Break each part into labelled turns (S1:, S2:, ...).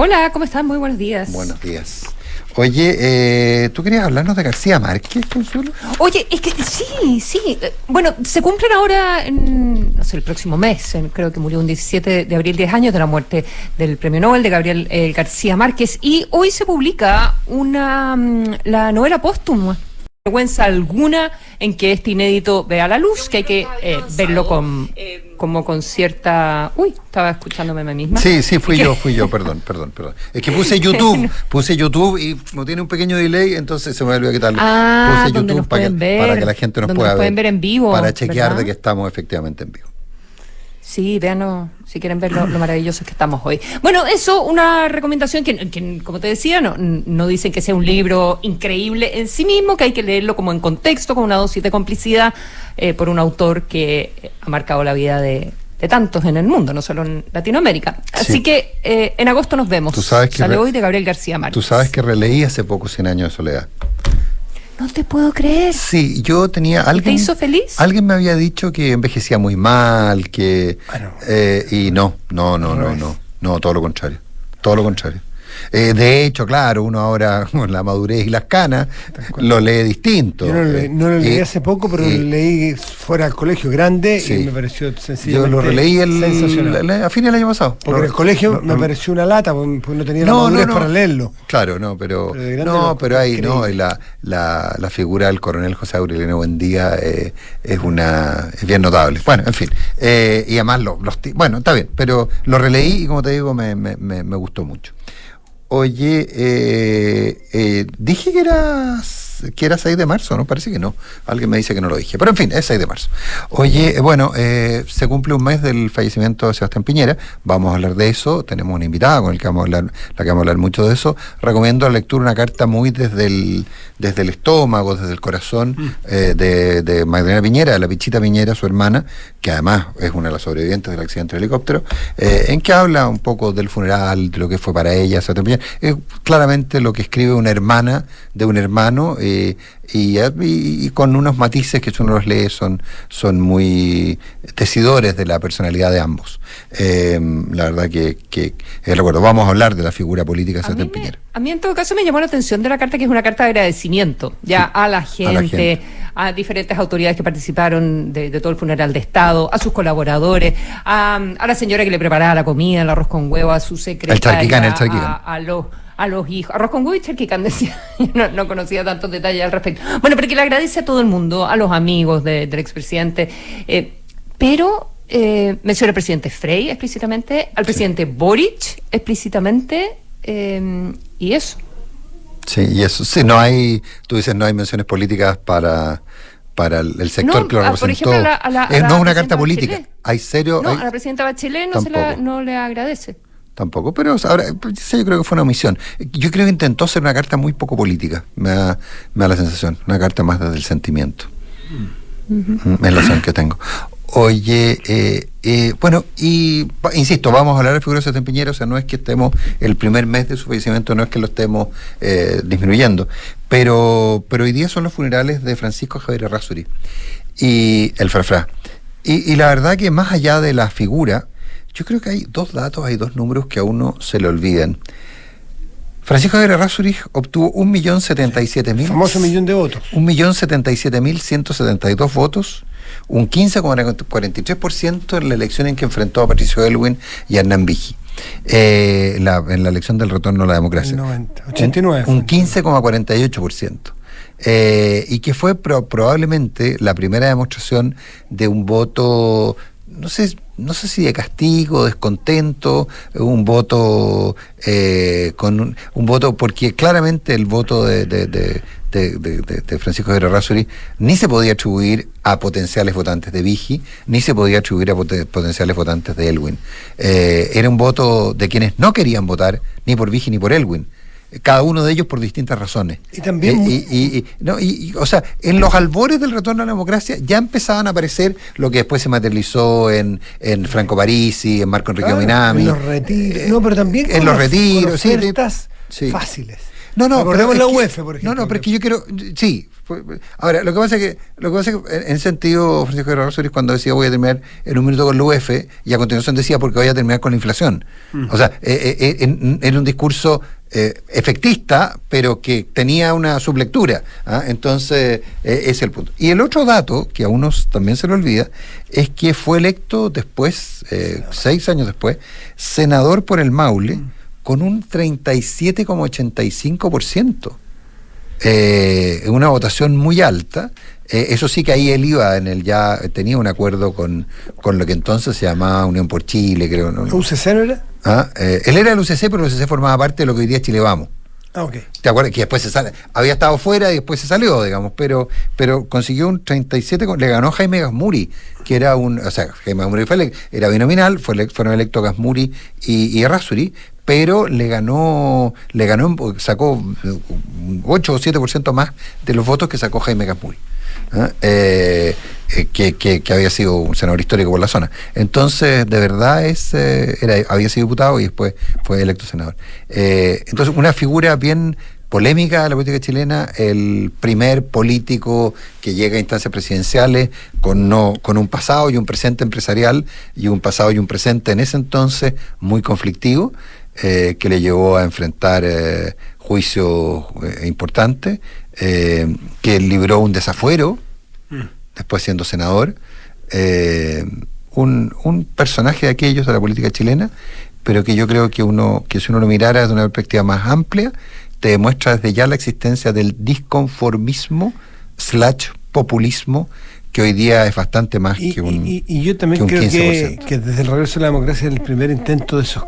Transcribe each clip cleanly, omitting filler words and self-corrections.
S1: Hola, ¿cómo están? Muy buenos días.
S2: Buenos días. Oye, ¿tú querías hablarnos de García Márquez, Consuelo?
S1: Oye, es que sí. Bueno, se cumplen ahora, no sé, el próximo mes, creo que murió un 17 de abril, 10 años de la muerte del premio Nobel de Gabriel García Márquez. Y hoy se publica la novela póstuma. Vergüenza alguna en que este inédito vea la luz, que hay que verlo como con cierta... Uy, estaba escuchándome a mí misma.
S2: Sí, fui yo, perdón. Es que puse YouTube y como tiene un pequeño delay, entonces se me olvidó quitarlo. Puse YouTube para que la gente nos pueda
S1: ver en vivo,
S2: para chequear, ¿verdad?, de que estamos efectivamente en vivo.
S1: Sí, véanos, si quieren ver lo maravillosos que estamos hoy. Bueno, eso, una recomendación que como te decía, no dicen que sea un libro increíble en sí mismo, que hay que leerlo como en contexto, con una dosis de complicidad, por un autor que ha marcado la vida de tantos en el mundo, no solo en Latinoamérica. Así
S2: Sí.
S1: que en agosto nos vemos.
S2: Tú sabes que
S1: Sale hoy de Gabriel García Márquez.
S2: Tú sabes que releí hace poco 100 años de soledad.
S1: No te puedo creer.
S2: Sí, yo tenía alguien...
S1: ¿Te hizo feliz?
S2: Alguien me había dicho que envejecía muy mal, que...
S3: Bueno,
S2: y no, todo lo contrario. De hecho, claro, uno ahora con la madurez y las canas lo lee distinto.
S3: Yo no lo leí hace poco, pero lo leí fuera del colegio grande,
S2: sí.
S3: y me pareció sencillamente
S2: Yo lo releí
S3: sensacional.
S2: a fines del año pasado.
S3: Porque en el colegio me pareció una lata, porque no tenía la madurez para leerlo.
S2: Claro, pero hay
S3: increíble.
S2: la figura del coronel José Aureliano Buendía es bien notable. Bueno, en fin. Y además bueno, está bien, pero lo releí y como te digo, me gustó mucho. Oye, dije que era 6 de marzo, ¿no? Parece que no. Alguien me dice que no lo dije. Pero en fin, es 6 de marzo. Oye, bueno, se cumple un mes del fallecimiento de Sebastián Piñera. Vamos a hablar de eso. Tenemos una invitada con la que vamos a hablar mucho de eso. Recomiendo la lectura, una carta muy desde el estómago, desde el corazón, de Magdalena Piñera, de la Pichita Piñera, su hermana, que además es una de las sobrevivientes del accidente del helicóptero, en que habla un poco del funeral, de lo que fue para ella, Sebastián Piñera. Es claramente lo que escribe una hermana de un hermano, y con unos matices que si uno los lee son muy decidores de la personalidad de ambos. La verdad que recuerdo. Vamos a hablar de la figura política de Sebastián Piñera.
S1: A mí en todo caso me llamó la atención de la carta, que es una carta de agradecimiento ya sí, a la gente, a diferentes autoridades que participaron de todo el funeral de Estado, a sus colaboradores, a la señora que le preparaba la comida, el arroz con huevo, a su secretaria,
S2: el charquicán.
S1: A los hijos, arroz con huevo y charquicán, decía. No conocía tantos detalles al respecto. Bueno, pero que le agradece a todo el mundo, a los amigos del expresidente, pero menciona al presidente Frey explícitamente, al presidente Boric explícitamente, y eso.
S2: Sí, y eso. Sí, tú dices no hay menciones políticas para el sector que lo representó.
S1: Por ejemplo,
S2: no es una carta política.
S1: Bachelet.
S2: Hay serio.
S1: No, a la presidenta Bachelet no le agradece.
S2: Tampoco, pero ahora yo creo que fue una omisión. Yo creo que intentó ser una carta muy poco política, me da la sensación, una carta más desde el sentimiento. Es la sensación que tengo. Oye, bueno, y insisto, vamos a hablar de figura de Sebastián Piñera, o sea, no es que estemos el primer mes de su fallecimiento, no es que lo estemos disminuyendo, pero hoy día son los funerales de Francisco Javier Errázuriz y el Frafra. Y la verdad que más allá de la figura, yo creo que hay dos números que a uno se le olvidan. Francisco Javier Errázuriz obtuvo 1.077.000...
S3: famoso millón de votos.
S2: 1.077.172 votos, un 15,43% en la elección en que enfrentó a Patricio Aylwin y a Hernán Vigi. En la elección del retorno a la democracia.
S3: 89.
S2: Un 15,48%. Y que fue probablemente la primera demostración de un voto, no sé si de castigo, descontento, un voto con un voto, porque claramente el voto de Francisco Javier Errázuriz ni se podía atribuir a potenciales votantes de Vigi, ni se podía atribuir a potenciales votantes de Aylwin. Era un voto de quienes no querían votar ni por Vigi ni por Aylwin, cada uno de ellos por distintas razones.
S3: Y también
S2: o sea, en los albores del retorno a la democracia ya empezaban a aparecer lo que después se materializó en Franco Parisi, en Marco Enrique Minami.
S3: En los retiros. Pero también
S2: en los retiros,
S3: ofertas fáciles.
S2: Recordemos
S3: la UEF, por ejemplo.
S2: Pero es que yo quiero... Sí, Ahora, lo que pasa es que en ese sentido, Francisco Javier Errázuriz, cuando decía voy a terminar en un minuto con la UF, y a continuación decía porque voy a terminar con la inflación. O sea, era un discurso efectista, pero que tenía una sublectura. Entonces, ese es el punto. Y el otro dato, que a unos también se le olvida, es que fue electo después, 6 años después, senador por el Maule, con un 37,85%. Una votación muy alta. Eso sí que ahí él iba ya tenía un acuerdo con lo que entonces se llamaba Unión por Chile, creo, ¿no?
S3: ¿UCC no era?
S2: Él era del UCC, pero el UCC formaba parte de lo que hoy día es Chile Vamos.
S3: Ok.
S2: ¿Te acuerdas que después había estado fuera y después se salió, digamos, pero consiguió un 37, le ganó Jaime Gasmuri, que era Jaime Gasmuri era binominal, fueron electos Gasmuri y Errázuriz, pero sacó 8 o 7% más de los votos que sacó Jaime Gasmuri, que había sido un senador histórico por la zona. Entonces, de verdad, había sido diputado y después fue electo senador. Entonces, una figura bien polémica de la política chilena, el primer político que llega a instancias presidenciales con un pasado y un presente empresarial, y un pasado y un presente en ese entonces muy conflictivo, que le llevó a enfrentar juicios importantes, que libró un desafuero después siendo senador, un personaje de aquellos de la política chilena, pero que yo creo que si uno lo mirara desde una perspectiva más amplia, te demuestra desde ya la existencia del disconformismo / populismo, que hoy día es bastante más que un 15%.
S3: Y yo también creo que desde el regreso de la democracia es el primer intento de esos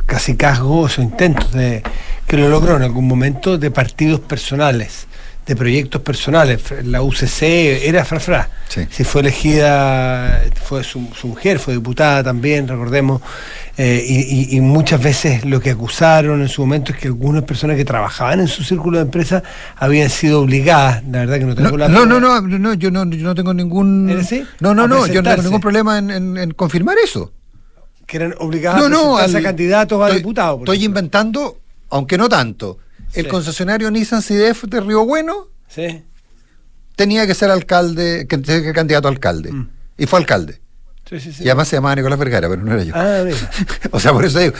S3: cacicazgos, esos intentos que lo logró en algún momento, de partidos personales, de proyectos personales. La UCC era Frafra.
S2: Sí.
S3: Si fue elegida, fue su mujer, fue diputada también, recordemos, y muchas veces lo que acusaron en su momento es que algunas personas que trabajaban en su círculo de empresa habían sido obligadas, la verdad que no tengo
S2: yo no tengo ningún...
S3: ¿Es así?
S2: No, yo no tengo ningún problema en confirmar eso.
S3: Que eran obligadas a presentarse a candidatos a diputados.
S2: Estoy inventando, aunque no tanto. El concesionario Nissan CDF de Río Bueno tenía que ser candidato a alcalde. Y fue alcalde. Sí. Y además se llamaba Nicolás Vergara, pero no era yo.
S3: Mira.
S2: O sea, por eso digo.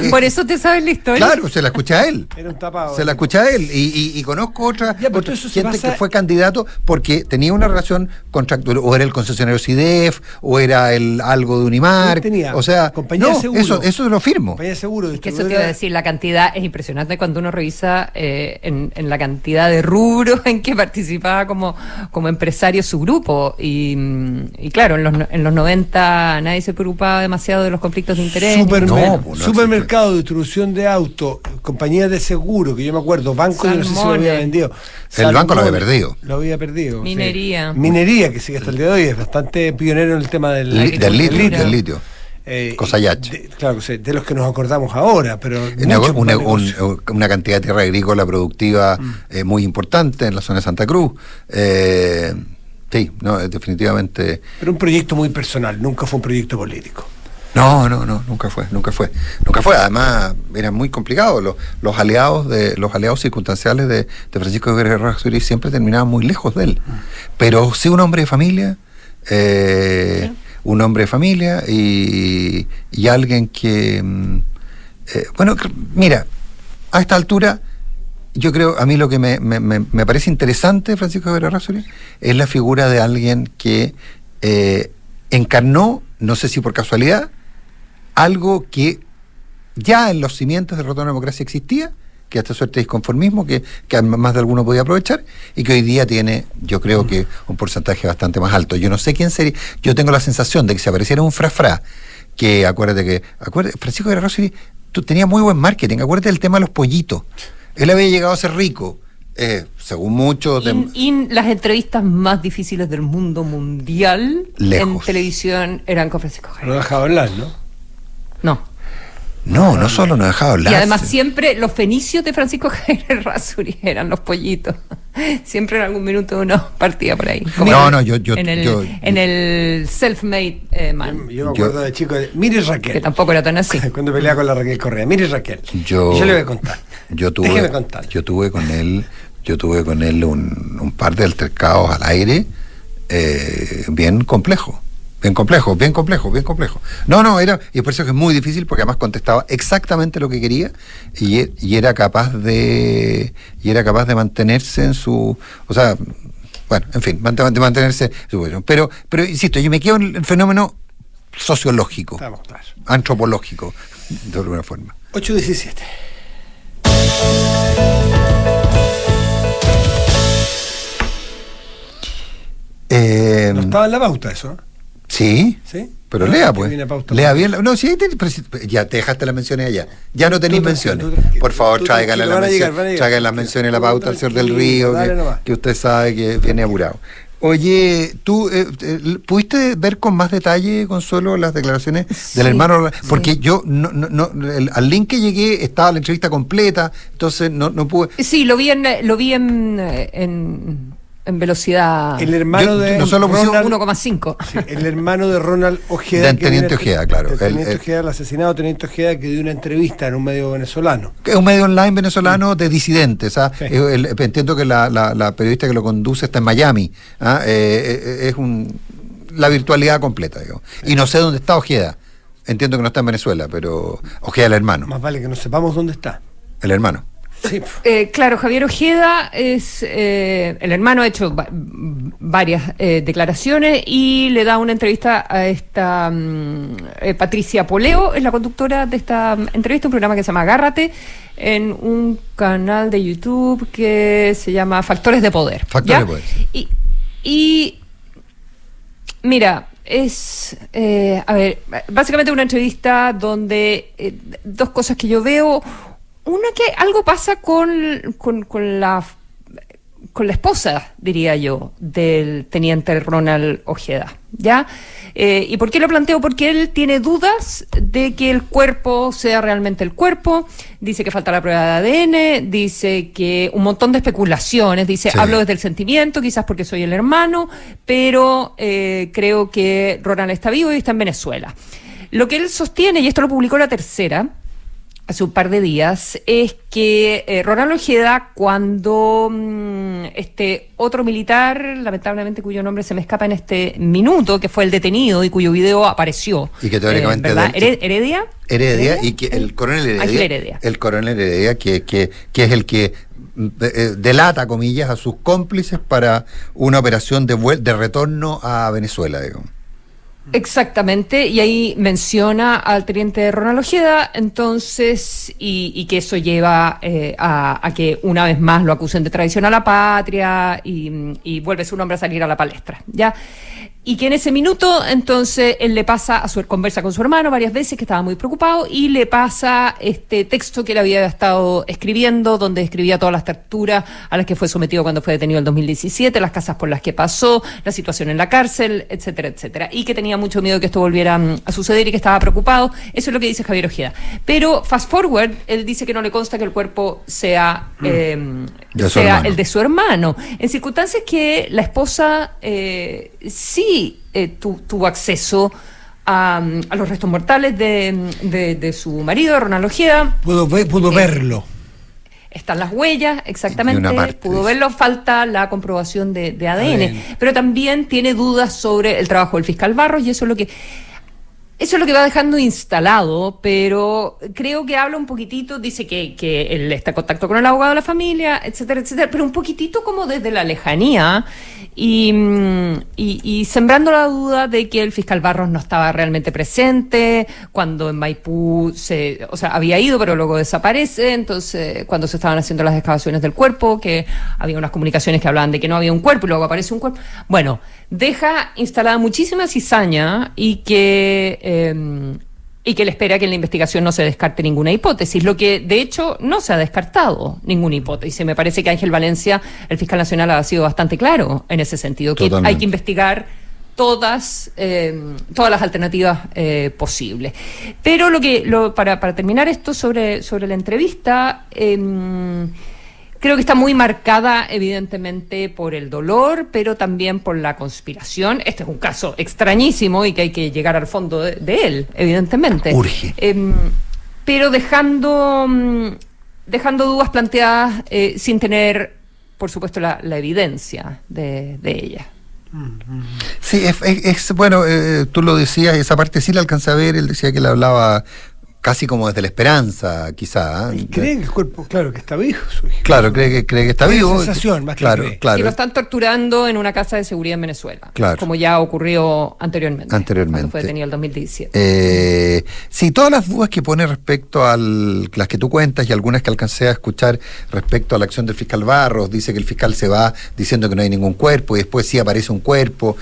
S1: Por eso te sabes la historia.
S2: Claro, se la escuché a él.
S3: Era un tapado.
S2: Se la escuché a él. Y conozco otra gente que fue candidato porque tenía una relación contractual. O era el concesionario CIDEF, o era algo de Unimar.
S3: O sea, compañía de seguro.
S2: Eso lo firmo.
S3: Compañía de seguro.
S1: Es que eso te iba a decir, la cantidad es impresionante cuando uno revisa en la cantidad de rubros en que participaba como empresario su grupo. Y claro, en los 90 nadie se preocupaba demasiado de los conflictos de interés.
S3: Supermercado, distribución de autos, compañías de seguro, que yo me acuerdo, banco, yo no sé si lo había vendido.
S2: El banco lo había perdido.
S3: Lo había perdido.
S1: Minería.
S3: Sí. Minería, que sigue hasta el día de hoy, es bastante pionero en el tema del litio.
S2: Cosayach.
S3: Claro, de los que nos acordamos ahora, pero
S2: una cantidad de tierra agrícola productiva muy importante en la zona de Santa Cruz. Sí, no, definitivamente.
S3: Pero un proyecto muy personal, nunca fue un proyecto político.
S2: No, nunca fue. Además, era muy complicado. Los aliados circunstanciales de Francisco Javier Errázuriz siempre terminaban muy lejos de él. Pero sí un hombre de familia, y alguien que, mira, a esta altura, yo creo, a mí lo que me parece interesante de Francisco Javier Errázuriz es la figura de alguien que encarnó, no sé si por casualidad, algo que ya en los cimientos del retorno a la democracia existía, que esta suerte de disconformismo que más de alguno podía aprovechar, y que hoy día tiene, yo creo que un porcentaje bastante más alto. Yo no sé quién sería, yo tengo la sensación de que si apareciera un frafra, que acuérdate, Francisco Javier Errázuriz tenía muy buen marketing, acuérdate del tema de los pollitos. Él había llegado a ser rico, según muchos...
S1: Y las entrevistas más difíciles del mundo mundial en televisión eran con Francisco Javier.
S3: No dejaba hablar, ¿no?
S2: No solo no dejaba hablar.
S1: Y además siempre los fenicios de Francisco Javier Errázuriz eran los pollitos. Siempre en algún minuto uno partía por ahí. En el self-made man.
S3: Yo me acuerdo de chico de Mire Raquel.
S1: Que tampoco era tan así.
S3: Cuando peleaba con la Raquel Correa. Mire Raquel. Yo le voy a contar.
S2: Yo tuve con él, Yo tuve con él un par de altercados al aire bien complejo. Bien complejo. No, y por eso es que es muy difícil, porque además contestaba exactamente lo que quería y era capaz de mantenerse en su, o sea, bueno, en fin, de mantenerse, pero insisto, yo me quedo en el fenómeno sociológico,
S3: Estamos claros.
S2: antropológico, de alguna forma.
S3: 8:17. No estaba en la pauta eso, ¿no?
S2: Sí,
S3: ¿Sí?
S2: pero
S3: Ah,
S2: lea
S3: que
S2: pues,
S3: viene pauta.
S2: lea bien. No, sí, pero ya te dejaste las menciones allá. Ya no tenéis
S3: Tú tranquilo,
S2: menciones.
S3: tú tranquilo.
S2: Por favor,
S3: Tú
S2: tráiganle
S3: tranquilo, van a llegar.
S2: traigan las menciones a la
S3: Tú
S2: pauta al señor del
S3: tranquilo,
S2: Río,
S3: dale nomás.
S2: que usted sabe que viene apurado. Oye, ¿tú pudiste ver con más detalle, Consuelo, las declaraciones
S1: Sí,
S2: del hermano?
S1: sí.
S2: Porque yo al link que llegué estaba la entrevista completa, entonces no pude.
S1: Sí, lo vi en velocidad
S3: El hermano de
S2: nosotros lo pusimos-
S3: Ronald,
S1: 1,5.
S3: sí, el hermano de Ronald Ojeda.
S2: Del
S3: que
S2: teniente
S3: dio una-
S2: Ojeda, claro.
S3: del teniente Ojeda, el asesinado teniente Ojeda, que dio una entrevista en un medio venezolano.
S2: Es un medio online venezolano de disidentes. ¿Ah?
S3: Sí.
S2: Entiendo que la periodista que lo conduce está en Miami. ¿Ah? Es la virtualidad completa, digamos. Y no sé dónde está Ojeda. Entiendo que no está en Venezuela, pero Ojeda el hermano.
S3: Más vale que no sepamos dónde está.
S2: El hermano.
S3: Sí.
S1: Claro, Javier Ojeda es el hermano, ha hecho varias declaraciones y le da una entrevista a esta Patricia Poleo, es la conductora de esta entrevista, un programa que se llama Agárrate, en un canal de YouTube que se llama Factores de Poder.
S2: Factores
S1: ¿ya?
S2: de Poder.
S1: Y mira, es, a ver, básicamente una entrevista donde dos cosas que yo veo. Una, que algo pasa con la esposa, diría yo, del teniente Ronald Ojeda, ¿ya? ¿Y por qué lo planteo? Porque él tiene dudas de que el cuerpo sea realmente el cuerpo, dice que falta la prueba de ADN, dice que un montón de especulaciones, dice,
S2: Sí.
S1: hablo desde el sentimiento, quizás porque soy el hermano, pero creo que Ronald está vivo y está en Venezuela. Lo que él sostiene, y esto lo publicó La Tercera, hace un par de días, es que Ronald Ojeda, cuando este otro militar, lamentablemente cuyo nombre se me escapa en este minuto, que fue el detenido y cuyo video apareció.
S2: Y que teóricamente
S1: ¿verdad?
S2: del-
S1: ¿Heredia?
S2: y que el coronel
S1: Ángel
S2: Heredia.
S1: Heredia.
S2: El coronel Heredia, que es el que delata, comillas, a sus cómplices para una operación de retorno a Venezuela, digamos.
S1: Exactamente, y ahí menciona al teniente Ronald Ojeda, entonces, y que eso lleva a que una vez más lo acusen de traición a la patria y vuelve su nombre a salir a la palestra, ¿ya? Y que en ese minuto, entonces, él le pasa conversa con su hermano varias veces, que estaba muy preocupado, y le pasa este texto que él había estado escribiendo, donde escribía todas las torturas a las que fue sometido cuando fue detenido en 2017, las casas por las que pasó, la situación en la cárcel, etcétera, etcétera. Y que tenía mucho miedo que esto volviera a suceder y que estaba preocupado. Eso es lo que dice Javier Ojeda. Pero, fast forward, él dice que no le consta que el cuerpo sea,
S2: De su
S1: sea
S2: hermano.
S1: el de su hermano. En circunstancias que la esposa sí tuvo acceso a los restos mortales de su marido, Ronald Ojeda.
S3: Pudo verlo.
S1: Están las huellas,
S2: Y
S1: exactamente,
S2: una parte,
S1: pudo
S2: dice.
S1: verlo, falta la comprobación de ADN,
S3: ADN.
S1: pero también tiene dudas sobre el trabajo del fiscal Barros y eso es lo que va dejando instalado, pero creo que habla un poquitito, dice que él está en contacto con el abogado de la familia, etcétera, etcétera, pero un poquitito como desde la lejanía y sembrando la duda de que el fiscal Barros no estaba realmente presente cuando en Maipú había ido pero luego desaparece, entonces cuando se estaban haciendo las excavaciones del cuerpo, que había unas comunicaciones que hablaban de que no había un cuerpo y luego aparece un cuerpo. Bueno, deja instalada muchísima cizaña y que él espera que en la investigación no se descarte ninguna hipótesis, lo que de hecho no se ha descartado ninguna hipótesis. Me parece que Ángel Valencia, el fiscal nacional, ha sido bastante claro en ese sentido, que
S2: Totalmente.
S1: hay que investigar todas las alternativas posibles. Pero para terminar esto sobre la entrevista, creo que está muy marcada, evidentemente, por el dolor, pero también por la conspiración. Este es un caso extrañísimo y que hay que llegar al fondo de él, evidentemente.
S2: Urge.
S1: Pero dejando dudas planteadas sin tener por supuesto, la evidencia de ella.
S2: Sí, bueno, tú lo decías, esa parte sí la alcancé a ver, él decía que le hablaba casi como desde la esperanza, quizá.
S3: Y cree que el cuerpo, claro, que está vivo.
S2: Claro, cree que está
S3: Tiene
S2: vivo.
S3: sensación, más que
S2: claro,
S3: cree.
S2: claro.
S1: Y lo están torturando en una casa de seguridad en Venezuela,
S2: Claro.
S1: como ya ocurrió anteriormente. Cuando fue detenido en el 2017.
S2: Sí, todas las dudas que pone respecto a las que tú cuentas y algunas que alcancé a escuchar respecto a la acción del fiscal Barros, dice que el fiscal se va diciendo que no hay ningún cuerpo y después sí aparece un cuerpo.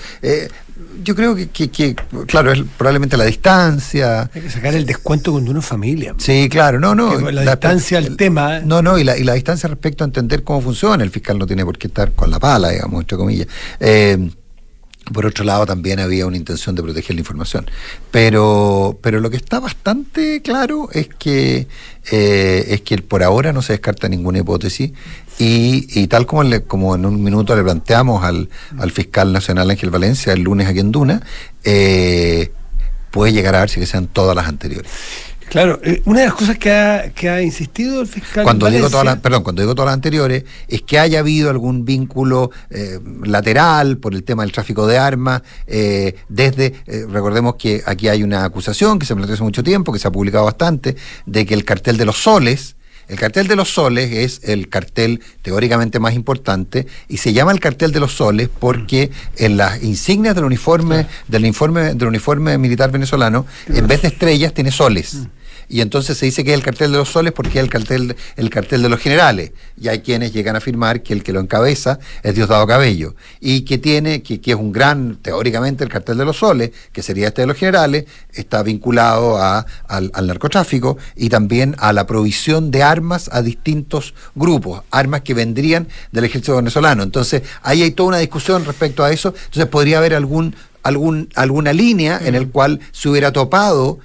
S2: Yo creo que claro, es probablemente la distancia.
S3: Hay que sacar el descuento cuando uno es familia.
S2: Sí, claro, no.
S3: La distancia al tema.
S2: No, y la distancia respecto a entender cómo funciona. El fiscal no tiene por qué estar con la pala, digamos, entre comillas. Por otro lado, también había una intención de proteger la información. Pero lo que está bastante claro es que por ahora no se descarta ninguna hipótesis y tal como en un minuto le planteamos al fiscal nacional Ángel Valencia el lunes aquí en Duna, puede llegar a darse que sean todas las anteriores.
S3: Claro, una de las cosas que ha insistido el fiscal
S2: cuando digo
S3: Valencia,
S2: cuando digo todas las anteriores, es que haya habido algún vínculo lateral por el tema del tráfico de armas, recordemos que aquí hay una acusación que se planteó hace mucho tiempo, que se ha publicado bastante, de que el cartel de los soles es el cartel teóricamente más importante y se llama el cartel de los soles porque en las insignias del uniforme militar venezolano, en vez de estrellas tiene soles. Y entonces se dice que es el cartel de los soles porque es el cartel de los generales. Y hay quienes llegan a afirmar que el que lo encabeza es Diosdado Cabello. Y que es teóricamente el cartel de los soles, que sería este de los generales, está vinculado al narcotráfico y también a la provisión de armas a distintos grupos, armas que vendrían del ejército venezolano. Entonces, ahí hay toda una discusión respecto a eso. Entonces, podría haber alguna línea en el cual se hubiera topado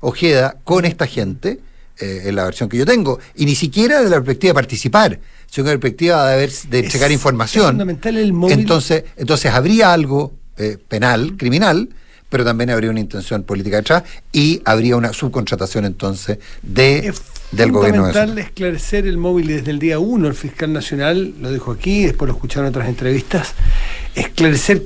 S2: Ojeda con esta gente, en la versión que yo tengo, y ni siquiera de la perspectiva de participar, sino de la perspectiva de entregar información.
S3: Es fundamental el móvil.
S2: Entonces habría algo penal, criminal, pero también habría una intención política detrás y habría una subcontratación entonces del gobierno.
S3: Es fundamental esclarecer el móvil y desde el día 1 el fiscal nacional lo dijo aquí, después lo escucharon en otras entrevistas, esclarecer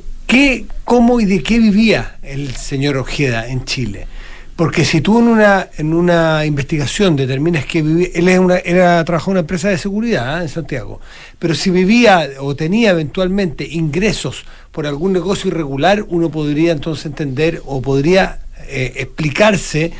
S3: cómo y de qué vivía el señor Ojeda en Chile. Porque si tú en una investigación determinas que vivía, trabajó en una empresa de seguridad en Santiago, pero si vivía o tenía eventualmente ingresos por algún negocio irregular, uno podría entonces entender o podría explicarse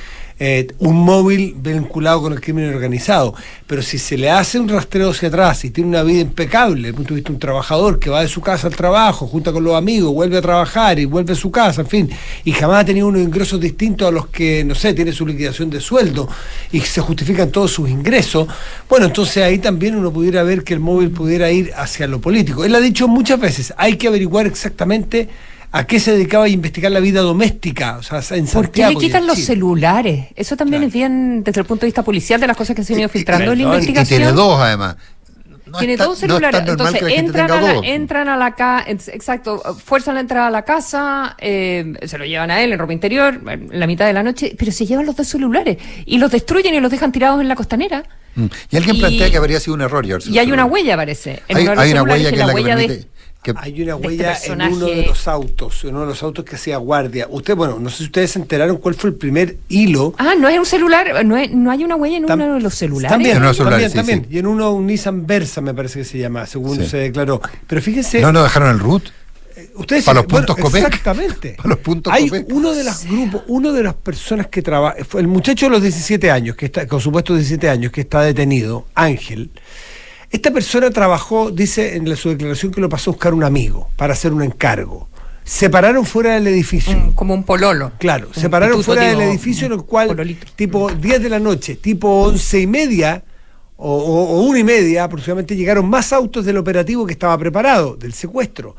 S3: un móvil vinculado con el crimen organizado. Pero si se le hace un rastreo hacia atrás y tiene una vida impecable, desde el punto de vista de un trabajador que va de su casa al trabajo, junta con los amigos, vuelve a trabajar y vuelve a su casa, en fin, y jamás ha tenido unos ingresos distintos a los que, no sé, tiene su liquidación de sueldo y se justifican todos sus ingresos, bueno, entonces ahí también uno pudiera ver que el móvil pudiera ir hacia lo político. Él ha dicho muchas veces, hay que averiguar exactamente a qué se dedicaba a investigar la vida doméstica, o sea, en Santiago.
S1: ¿Por qué le quitan los celulares? Eso también es bien, desde el punto de vista policial, de las cosas que se han ido filtrando en la investigación.
S2: Y tiene dos, además.
S1: Tiene dos celulares, entonces entran a la casa, exacto, fuerzan la entrada a la casa, se lo llevan a él en ropa interior, en la mitad de la noche, pero se llevan los dos celulares y los destruyen y los dejan tirados en la costanera.
S2: Y alguien plantea que habría sido un error, George.
S1: Y hay una huella, parece.
S2: Hay una huella que es la que permite...
S3: Hay una huella en uno de los autos que hacía guardia. No sé si ustedes se enteraron cuál fue el primer hilo.
S1: No es un celular, no hay una huella en uno de los celulares.
S3: También. Sí. Y en uno un Nissan Versa me parece que se llama, según se declaró. Pero fíjense.
S2: No dejaron el root.
S3: Ustedes
S2: para los puntos Copec.
S3: Exactamente.
S2: Para los puntos
S3: Hay
S2: Copec.
S1: Uno
S3: de las personas que trabaja, el muchacho de los 17 años, con supuestos 17 años, que está detenido, Ángel. Esta persona trabajó, dice en su declaración, que lo pasó a buscar un amigo para hacer un encargo. Se pararon fuera del edificio.
S1: Como un pololo.
S3: Claro, se pararon fuera del edificio, en el cual, pololito. Tipo 10 de la noche, tipo 11:30 o 1:30 aproximadamente, llegaron más autos del operativo que estaba preparado, del secuestro.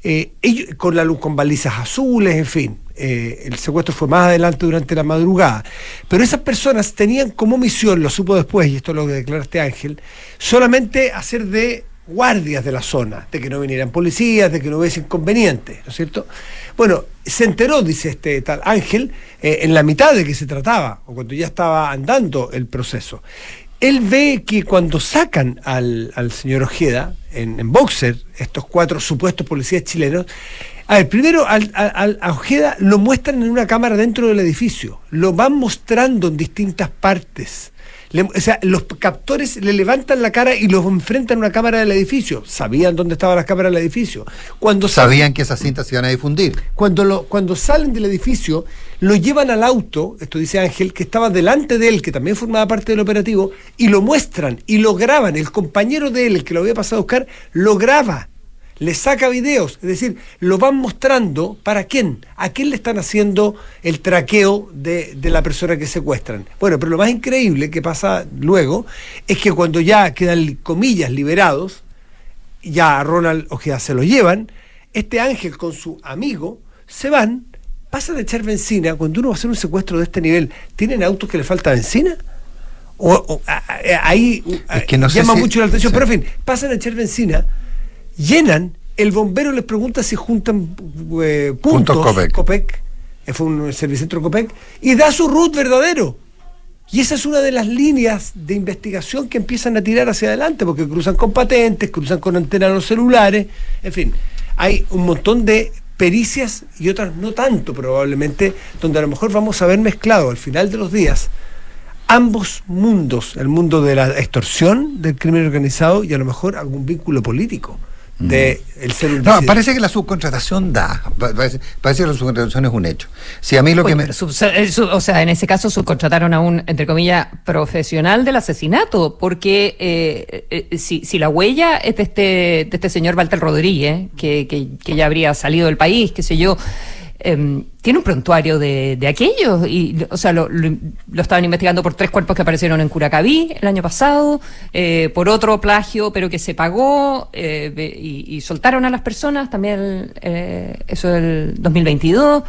S3: Ellos, con balizas azules, en fin. El secuestro fue más adelante durante la madrugada, pero esas personas tenían como misión, lo supo después, y esto es lo que declaraste, Ángel, solamente hacer de guardias de la zona, de que no vinieran policías, de que no hubiese inconvenientes, ¿no es cierto? Bueno, se enteró, dice este tal Ángel, en la mitad de que se trataba, o cuando ya estaba andando el proceso. él ve que cuando sacan al señor Ojeda en boxer, estos 4 supuestos policías chilenos, a ver, primero a Ojeda lo muestran en una cámara dentro del edificio, lo van mostrando en distintas partes. O sea, los captores le levantan la cara y los enfrentan a una cámara del edificio. Sabían dónde estaban las cámaras del edificio.
S2: Sabían que esas cintas se iban a difundir.
S3: Cuando salen del edificio, lo llevan al auto, esto dice Ángel, que estaba delante de él, que también formaba parte del operativo, y lo muestran y lo graban. El compañero de él, el que lo había pasado a buscar, lo graba. Le saca videos, es decir, lo van mostrando. ¿Para quién? ¿A quién le están haciendo el traqueo de la persona que secuestran? Bueno, pero lo más increíble que pasa luego es que cuando ya quedan, comillas, liberados, ya a Ronald Ojeda se lo llevan, este Ángel con su amigo se van, pasan a echar benzina. Cuando uno va a hacer un secuestro de este nivel, ¿tienen autos que le falta benzina? Ahí
S2: es que no
S3: llama
S2: sé
S3: mucho la atención,
S2: sí.
S3: Pero en fin, pasan a echar benzina, llenan, el bombero les pregunta si juntan puntos Copec, fue un servicentro Copec, y da su RUT verdadero. Y esa es una de las líneas de investigación que empiezan a tirar hacia adelante, porque cruzan con patentes, cruzan con antenas de los celulares, en fin, hay un montón de pericias y otras no tanto probablemente, donde a lo mejor vamos a ver mezclado al final de los días ambos mundos, el mundo de la extorsión, del crimen organizado, y a lo mejor algún vínculo político de el ser un
S2: No, parece que la subcontratación parece que la subcontratación es un hecho. Si a mí lo que me...
S1: o sea, en ese caso subcontrataron a un, entre comillas, profesional del asesinato, porque si la huella es de este señor Walter Rodríguez, que ya habría salido del país, qué sé yo, tiene un prontuario de aquellos, y o sea, lo estaban investigando por 3 cuerpos que aparecieron en Curacaví el año pasado, por otro plagio pero que se pagó, y soltaron a las personas también, eso del 2022.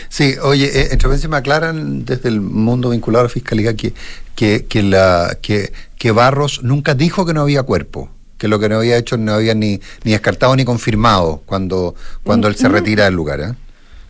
S2: Sí, oye, entre veces me aclaran desde el mundo vinculado a la fiscalía que Barros nunca dijo que no había cuerpo, que lo que no había hecho no había ni descartado ni confirmado cuando él se retira del lugar, ¿eh?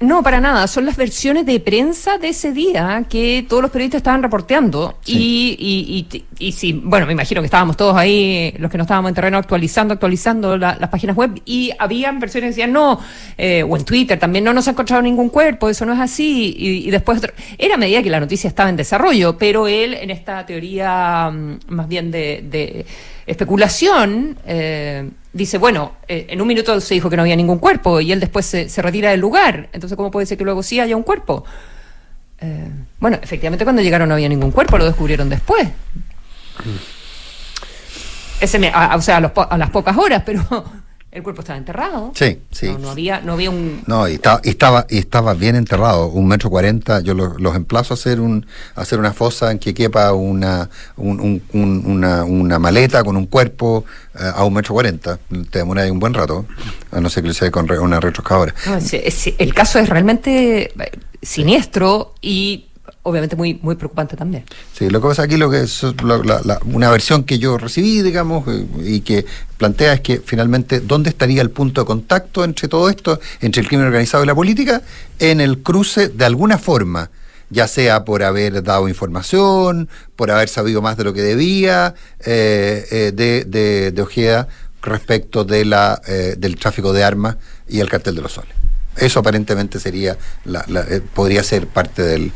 S1: No, para nada. Son las versiones de prensa de ese día que todos los periodistas estaban reporteando. Sí. Y sí, bueno, me imagino que estábamos todos ahí, los que no estábamos en terreno, actualizando las páginas web, y habían versiones que decían no, o en Twitter también, no se ha encontrado ningún cuerpo, eso no es así, y después era a medida que la noticia estaba en desarrollo, pero él, en esta teoría más bien de especulación, dice, bueno, en un minuto se dijo que no había ningún cuerpo, y él después se retira del lugar, entonces ¿cómo puede ser que luego sí haya un cuerpo? Bueno, efectivamente cuando llegaron no había ningún cuerpo, lo descubrieron después. O sea, a las pocas horas, pero el cuerpo estaba enterrado.
S2: Sí.
S1: No había un...
S2: No, y estaba bien enterrado, 1,40 m. Yo los emplazo a hacer una fosa en que quepa una maleta con un cuerpo a 1,40 m. Te demora ahí un buen rato, a no ser que lo sea con una retroexcavadora.
S1: No, el caso es realmente siniestro y obviamente muy, muy preocupante también.
S2: Sí, lo que pasa aquí, lo que es una versión que yo recibí, digamos, y que plantea es que finalmente, ¿dónde estaría el punto de contacto entre todo esto, entre el crimen organizado y la política? En el cruce, de alguna forma, ya sea por haber dado información, por haber sabido más de lo que debía, de Ojeda respecto del tráfico de armas y el cartel de los soles. Eso aparentemente sería podría ser parte del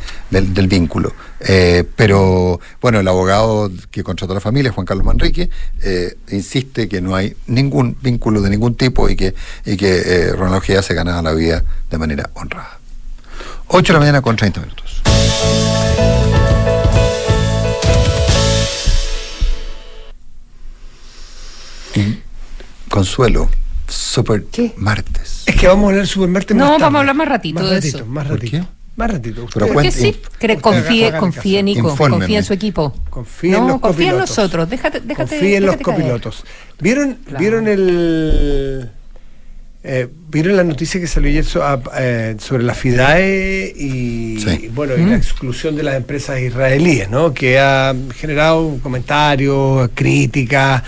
S2: vínculo. Pero, bueno, el abogado que contrató a la familia, Juan Carlos Manrique, insiste que no hay ningún vínculo de ningún tipo y que Ronald Ojeda se ganaba la vida de manera honrada. 8 de la mañana con 30 minutos. Consuelo, Super
S1: ¿Qué?
S2: Martes.
S3: Es que vamos a hablar Super Martes más
S1: No,
S3: tarde.
S1: vamos a hablar más ratito de eso.
S3: Más
S2: ¿Por
S3: ratito.
S2: qué?
S3: Más ratito.
S2: Pero
S1: Porque sí, confíe,
S3: haga
S1: Nico,
S2: Infórmeme.
S1: confía en su equipo.
S3: Confía en los
S1: confía en
S3: copilotos.
S1: nosotros, déjate
S3: Confía en los
S1: caer.
S3: copilotos. ¿Vieron la noticia que salió ayer sobre la FIDAE y,
S2: Sí.
S3: bueno, y la exclusión de las empresas israelíes, ¿no? Que ha generado comentarios, críticas,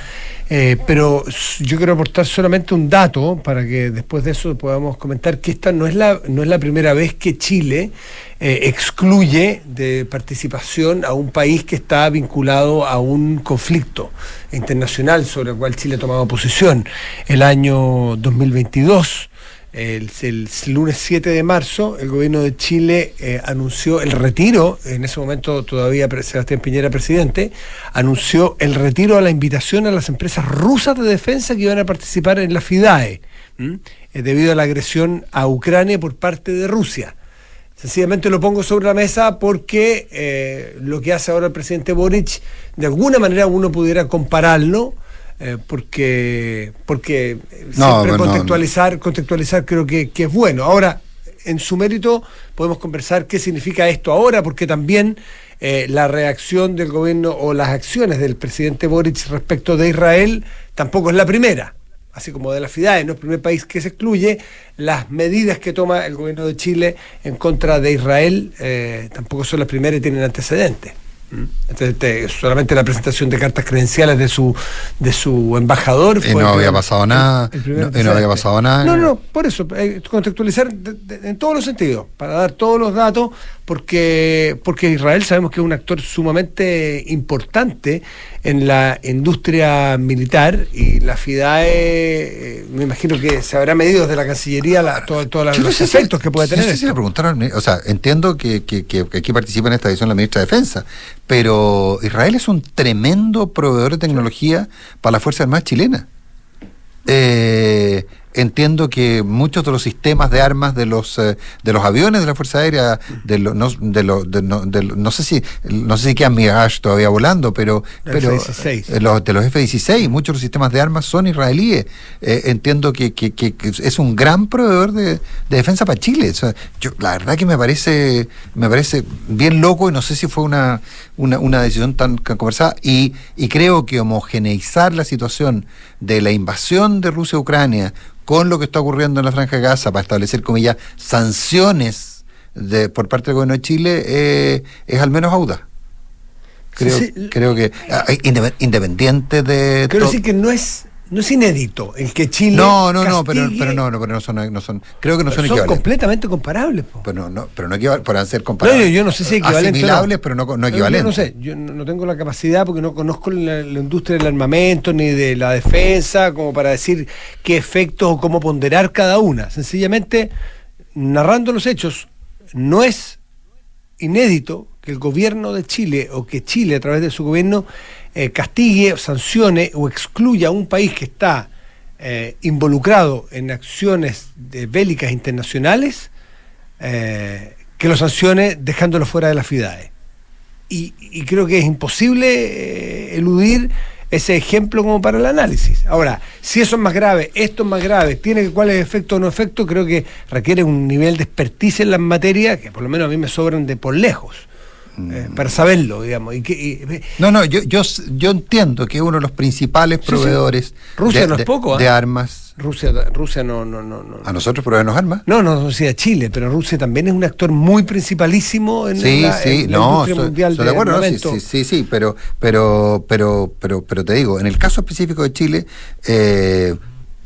S3: Pero yo quiero aportar solamente un dato para que después de eso podamos comentar que esta no es la primera vez que Chile excluye de participación a un país que está vinculado a un conflicto internacional sobre el cual Chile ha tomado posición. El año 2022, el lunes 7 de marzo, el gobierno de Chile anunció el retiro, en ese momento todavía Sebastián Piñera presidente, anunció el retiro a la invitación a las empresas rusas de defensa que iban a participar en la FIDAE, debido a la agresión a Ucrania por parte de Rusia. Sencillamente lo pongo sobre la mesa porque lo que hace ahora el presidente Boric, de alguna manera uno pudiera compararlo, porque siempre contextualizar creo que es bueno. Ahora, en su mérito podemos conversar qué significa esto ahora, porque también la reacción del gobierno o las acciones del presidente Boric respecto de Israel tampoco es la primera, así como de la FIDAE, no es el primer país que se excluye. Las medidas que toma el gobierno de Chile en contra de Israel tampoco son las primeras y tienen antecedentes. Entonces, solamente la presentación de cartas credenciales de su embajador
S2: y no había pasado nada. No había pasado nada.
S3: No, por eso, contextualizar en todos los sentidos, para dar todos los datos, porque Israel sabemos que es un actor sumamente importante en la industria militar, y la FIDAE, me imagino que se habrá medido desde la Cancillería todos los efectos que puede tener.
S2: No sé si le preguntaron, o sea, entiendo que aquí participa en esta edición la ministra de Defensa, pero Israel es un tremendo proveedor de tecnología para las Fuerzas Armadas chilenas. Entiendo que muchos de los sistemas de armas de los aviones de la Fuerza Aérea, no sé si quedan Mirage todavía volando, pero
S3: F-16.
S2: De los F-16, muchos de los sistemas de armas son israelíes. Entiendo que es un gran proveedor de defensa para Chile. O sea, la verdad que me parece bien loco, y no sé si fue una decisión tan conversada, y creo que homogeneizar la situación de la invasión de Rusia a Ucrania con lo que está ocurriendo en la Franja de Gaza para establecer, comillas, sanciones por parte del gobierno de Chile es al menos audaz. Creo que independiente de...
S3: Quiero decir que no es inédito el que Chile
S2: pero no son creo que no son equivalentes.
S3: Son completamente comparables, po.
S2: Pero no podrán ser comparables.
S3: Yo no sé si equivalentes,
S2: asimilables, pero no equivalentes.
S3: Yo no sé, yo no tengo la capacidad, porque no conozco la industria del armamento ni de la defensa como para decir qué efectos o cómo ponderar cada una. Sencillamente, narrando los hechos, no es inédito que el gobierno de Chile, o que Chile a través de su gobierno castigue, sancione o excluya a un país que está involucrado en acciones bélicas internacionales, que lo sancione dejándolo fuera de la FIDAE. Y creo que es imposible eludir ese ejemplo como para el análisis. Ahora, si eso es más grave, esto es más grave, cuál es efecto o no efecto, creo que requiere un nivel de expertise en las materias que por lo menos a mí me sobran de por lejos. Para saberlo, digamos.
S2: Yo entiendo que uno de los principales proveedores
S3: Rusia no es poco,
S2: de armas.
S3: Rusia no.
S2: ¿A nosotros proveernos armas?
S3: No sé a Chile, pero Rusia también es un actor muy principalísimo en la industria mundial de armamento.
S2: Sí, pero te digo, en el caso específico de Chile,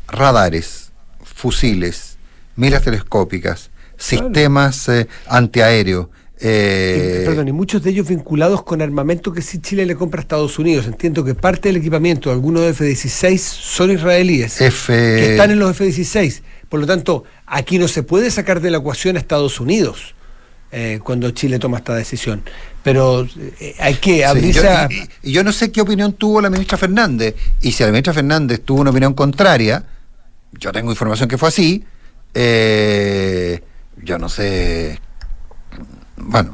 S2: radares, fusiles, miras telescópicas, sistemas antiaéreos.
S3: Y muchos de ellos vinculados con armamento que sí Chile le compra a Estados Unidos. Entiendo que parte del equipamiento de algunos F-16 son israelíes, que están en los F-16. Por lo tanto, aquí no se puede sacar de la ecuación a Estados Unidos cuando Chile toma esta decisión. Pero hay que abrirse
S2: yo no sé qué opinión tuvo la ministra Fernández, y si la ministra Fernández tuvo una opinión contraria, yo tengo información que fue así, yo no sé. Bueno,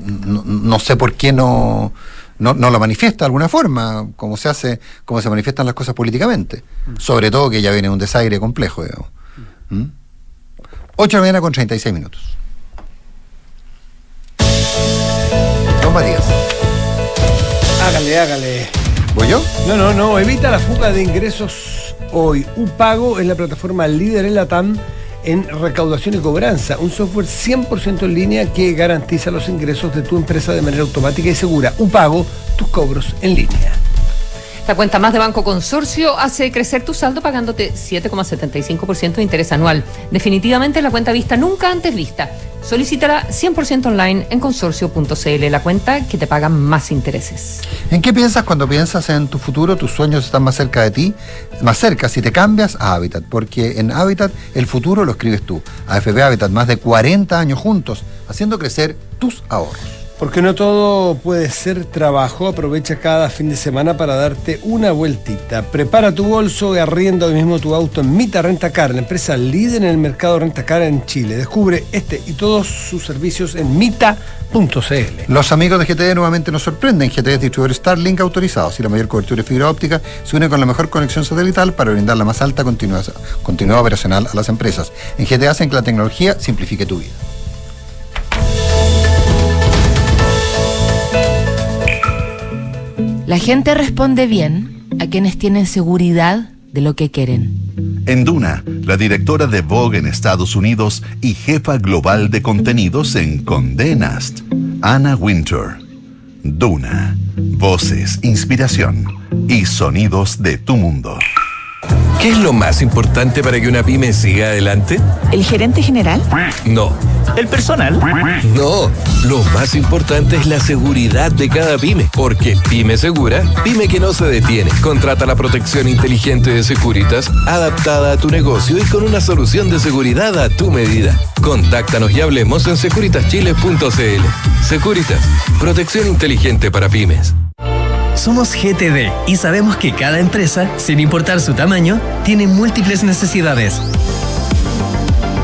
S2: no sé por qué no lo manifiesta de alguna forma, como se manifiestan las cosas políticamente. Sobre todo que ya viene un desaire complejo, digamos. 8 de la mañana con 36 minutos. Don Matías.
S3: Hágale.
S2: ¿Voy yo?
S3: No, evita la fuga de ingresos hoy. UPago es la plataforma líder en LATAM en recaudación y cobranza, un software 100% en línea que garantiza los ingresos de tu empresa de manera automática y segura. UPago, tus cobros en línea.
S1: La cuenta más de Banco Consorcio hace crecer tu saldo pagándote 7,75% de interés anual. Definitivamente la cuenta vista nunca antes vista. Solicítala 100% online en consorcio.cl, la cuenta que te paga más intereses.
S2: ¿En qué piensas cuando piensas en tu futuro? Tus sueños están más cerca de ti, más cerca si te cambias a Habitat, porque en Habitat el futuro lo escribes tú. AFP Habitat, más de 40 años juntos, haciendo crecer tus ahorros.
S3: Porque no todo puede ser trabajo, aprovecha cada fin de semana para darte una vueltita. Prepara tu bolso y arrienda hoy mismo tu auto en Mita Rentacar, la empresa líder en el mercado Rentacar en Chile. Descubre este y todos sus servicios en mita.cl.
S2: Los amigos de GTE nuevamente nos sorprenden. GTE es distribuidor Starlink autorizado. Si la mayor cobertura de fibra óptica se une con la mejor conexión satelital para brindar la más alta continuidad operacional a las empresas. En GTE hacen que la tecnología simplifique tu vida.
S4: La gente responde bien a quienes tienen seguridad de lo que quieren.
S5: En Duna, la directora de Vogue en Estados Unidos y jefa global de contenidos en Condé Nast, Anna Wintour. Duna, voces, inspiración y sonidos de tu mundo.
S6: ¿Qué es lo más importante para que una pyme siga adelante?
S7: ¿El gerente general?
S6: No.
S8: ¿El personal?
S6: No. Lo más importante es la seguridad de cada pyme. Porque pyme segura, pyme que no se detiene. Contrata la protección inteligente de Securitas, adaptada a tu negocio y con una solución de seguridad a tu medida. Contáctanos y hablemos en securitaschile.cl. Securitas, protección inteligente para pymes.
S8: Somos GTD y sabemos que cada empresa, sin importar su tamaño, tiene múltiples necesidades.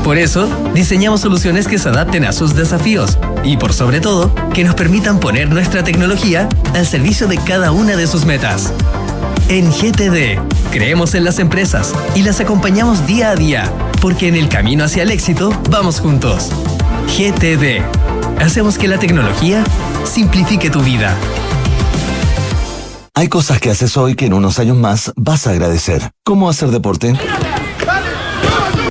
S8: Por eso, diseñamos soluciones que se adapten a sus desafíos y, por sobre todo, que nos permitan poner nuestra tecnología al servicio de cada una de sus metas. En GTD, creemos en las empresas y las acompañamos día a día, porque en el camino hacia el éxito vamos juntos. GTD. Hacemos que la tecnología simplifique tu vida.
S9: Hay cosas que haces hoy que en unos años más vas a agradecer. ¿Cómo hacer deporte?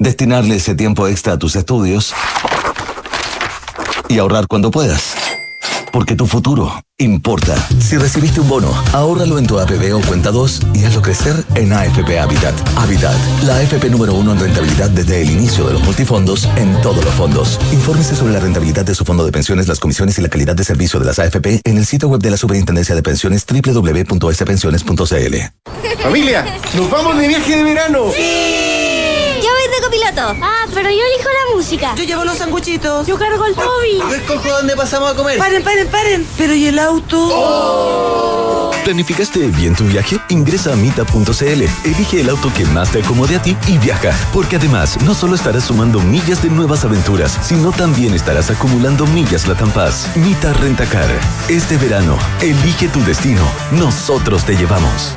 S9: Destinarle ese tiempo extra a tus estudios y ahorrar cuando puedas. Porque tu futuro importa. Si recibiste un bono, ahórralo en tu APB o cuenta 2 y hazlo crecer en AFP Habitat. Habitat, la AFP número 1 en rentabilidad desde el inicio de los multifondos en todos los fondos. Infórmese sobre la rentabilidad de su fondo de pensiones, las comisiones y la calidad de servicio de las AFP en el sitio web de la Superintendencia de Pensiones www.spensiones.cl.
S10: ¡Familia! ¡Nos vamos de viaje de verano!
S11: ¡Sí! Yo voy de copiloto. Ah, pero yo elijo la música.
S7: Yo llevo los sanguchitos.
S11: Yo cargo el Toby.
S7: Yo escojo dónde pasamos a comer. Paren. Pero ¿y el auto?
S9: ¡Oh! ¿Planificaste bien tu viaje? Ingresa a mita.cl, elige el auto que más te acomode a ti y viaja. Porque además, no solo estarás sumando millas de nuevas aventuras, sino también estarás acumulando millas LATAM Pass. Mita Rentacar. Este verano, elige tu destino. Nosotros te llevamos.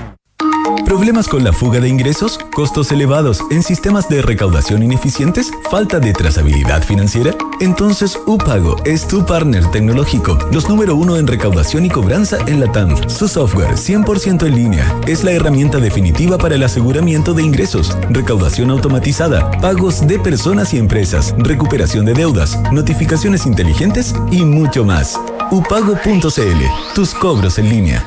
S12: ¿Problemas con la fuga de ingresos? ¿Costos elevados en sistemas de recaudación ineficientes? ¿Falta de trazabilidad financiera? Entonces UPago es tu partner tecnológico, los número 1 en recaudación y cobranza en LATAM. Su software 100% en línea es la herramienta definitiva para el aseguramiento de ingresos, recaudación automatizada, pagos de personas y empresas, recuperación de deudas, notificaciones inteligentes y mucho más. upago.cl, tus cobros en línea.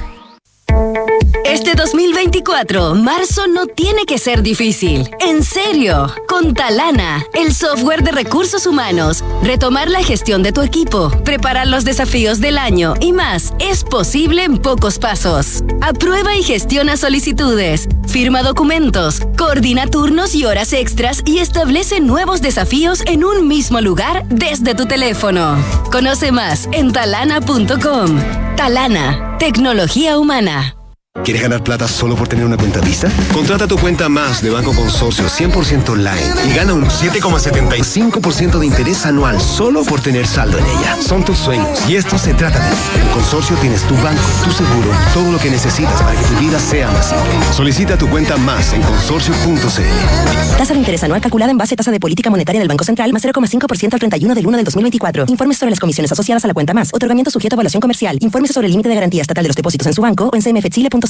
S13: Este 2024, marzo no tiene que ser difícil. En serio, con Talana, el software de recursos humanos, retomar la gestión de tu equipo, preparar los desafíos del año y más, es posible en pocos pasos. Aprueba y gestiona solicitudes, firma documentos, coordina turnos y horas extras y establece nuevos desafíos en un mismo lugar desde tu teléfono. Conoce más en talana.com. Talana, tecnología humana.
S10: ¿Quieres ganar plata solo por tener una cuenta Visa? Contrata tu cuenta más de Banco Consorcio 100% online y gana un 7,75% de interés anual solo por tener saldo en ella. Son tus sueños y esto se trata de ti. En Consorcio tienes tu banco, tu seguro, todo lo que necesitas para que tu vida sea más simple. Solicita tu cuenta más en consorcio.cl.
S14: Tasa de interés anual calculada en base a tasa de política monetaria del Banco Central más 0,5% al 31 del 1 del 2024. Informes sobre las comisiones asociadas a la cuenta más. Otorgamiento sujeto a evaluación comercial. Informes sobre el límite de garantía estatal de los depósitos en su banco o en cmfchile.cl.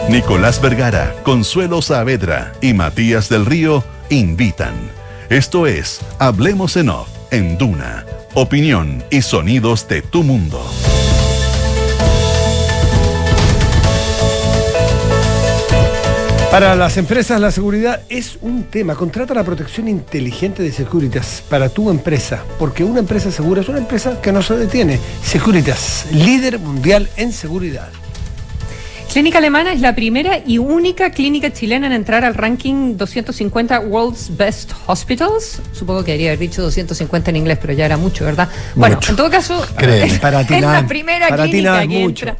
S5: Nicolás Vergara, Consuelo Saavedra y Matías del Río invitan. Esto es Hablemos en Off en Duna. Opinión y sonidos de tu mundo.
S3: Para las empresas la seguridad es un tema. Contrata la protección inteligente de Securitas para tu empresa, porque una empresa segura es una empresa que no se detiene. Securitas, líder mundial en seguridad.
S1: Clínica Alemana es la primera y única clínica chilena en entrar al ranking 250 World's Best Hospitals. Supongo que debería haber dicho 250 en inglés, pero ya era mucho, ¿verdad? Bueno, en todo caso, es la primera clínica que entra.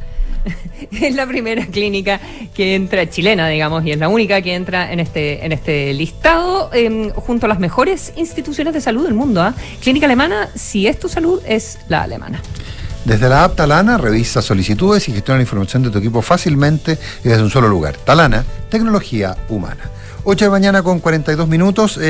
S1: Es la primera clínica que entra, chilena, digamos, y es la única que entra en este listado, junto a las mejores instituciones de salud del mundo. Clínica Alemana, si es tu salud, es la alemana.
S2: Desde la app Talana, revisa solicitudes y gestiona la información de tu equipo fácilmente y desde un solo lugar. Talana, tecnología humana. 8 de la mañana con 42 minutos.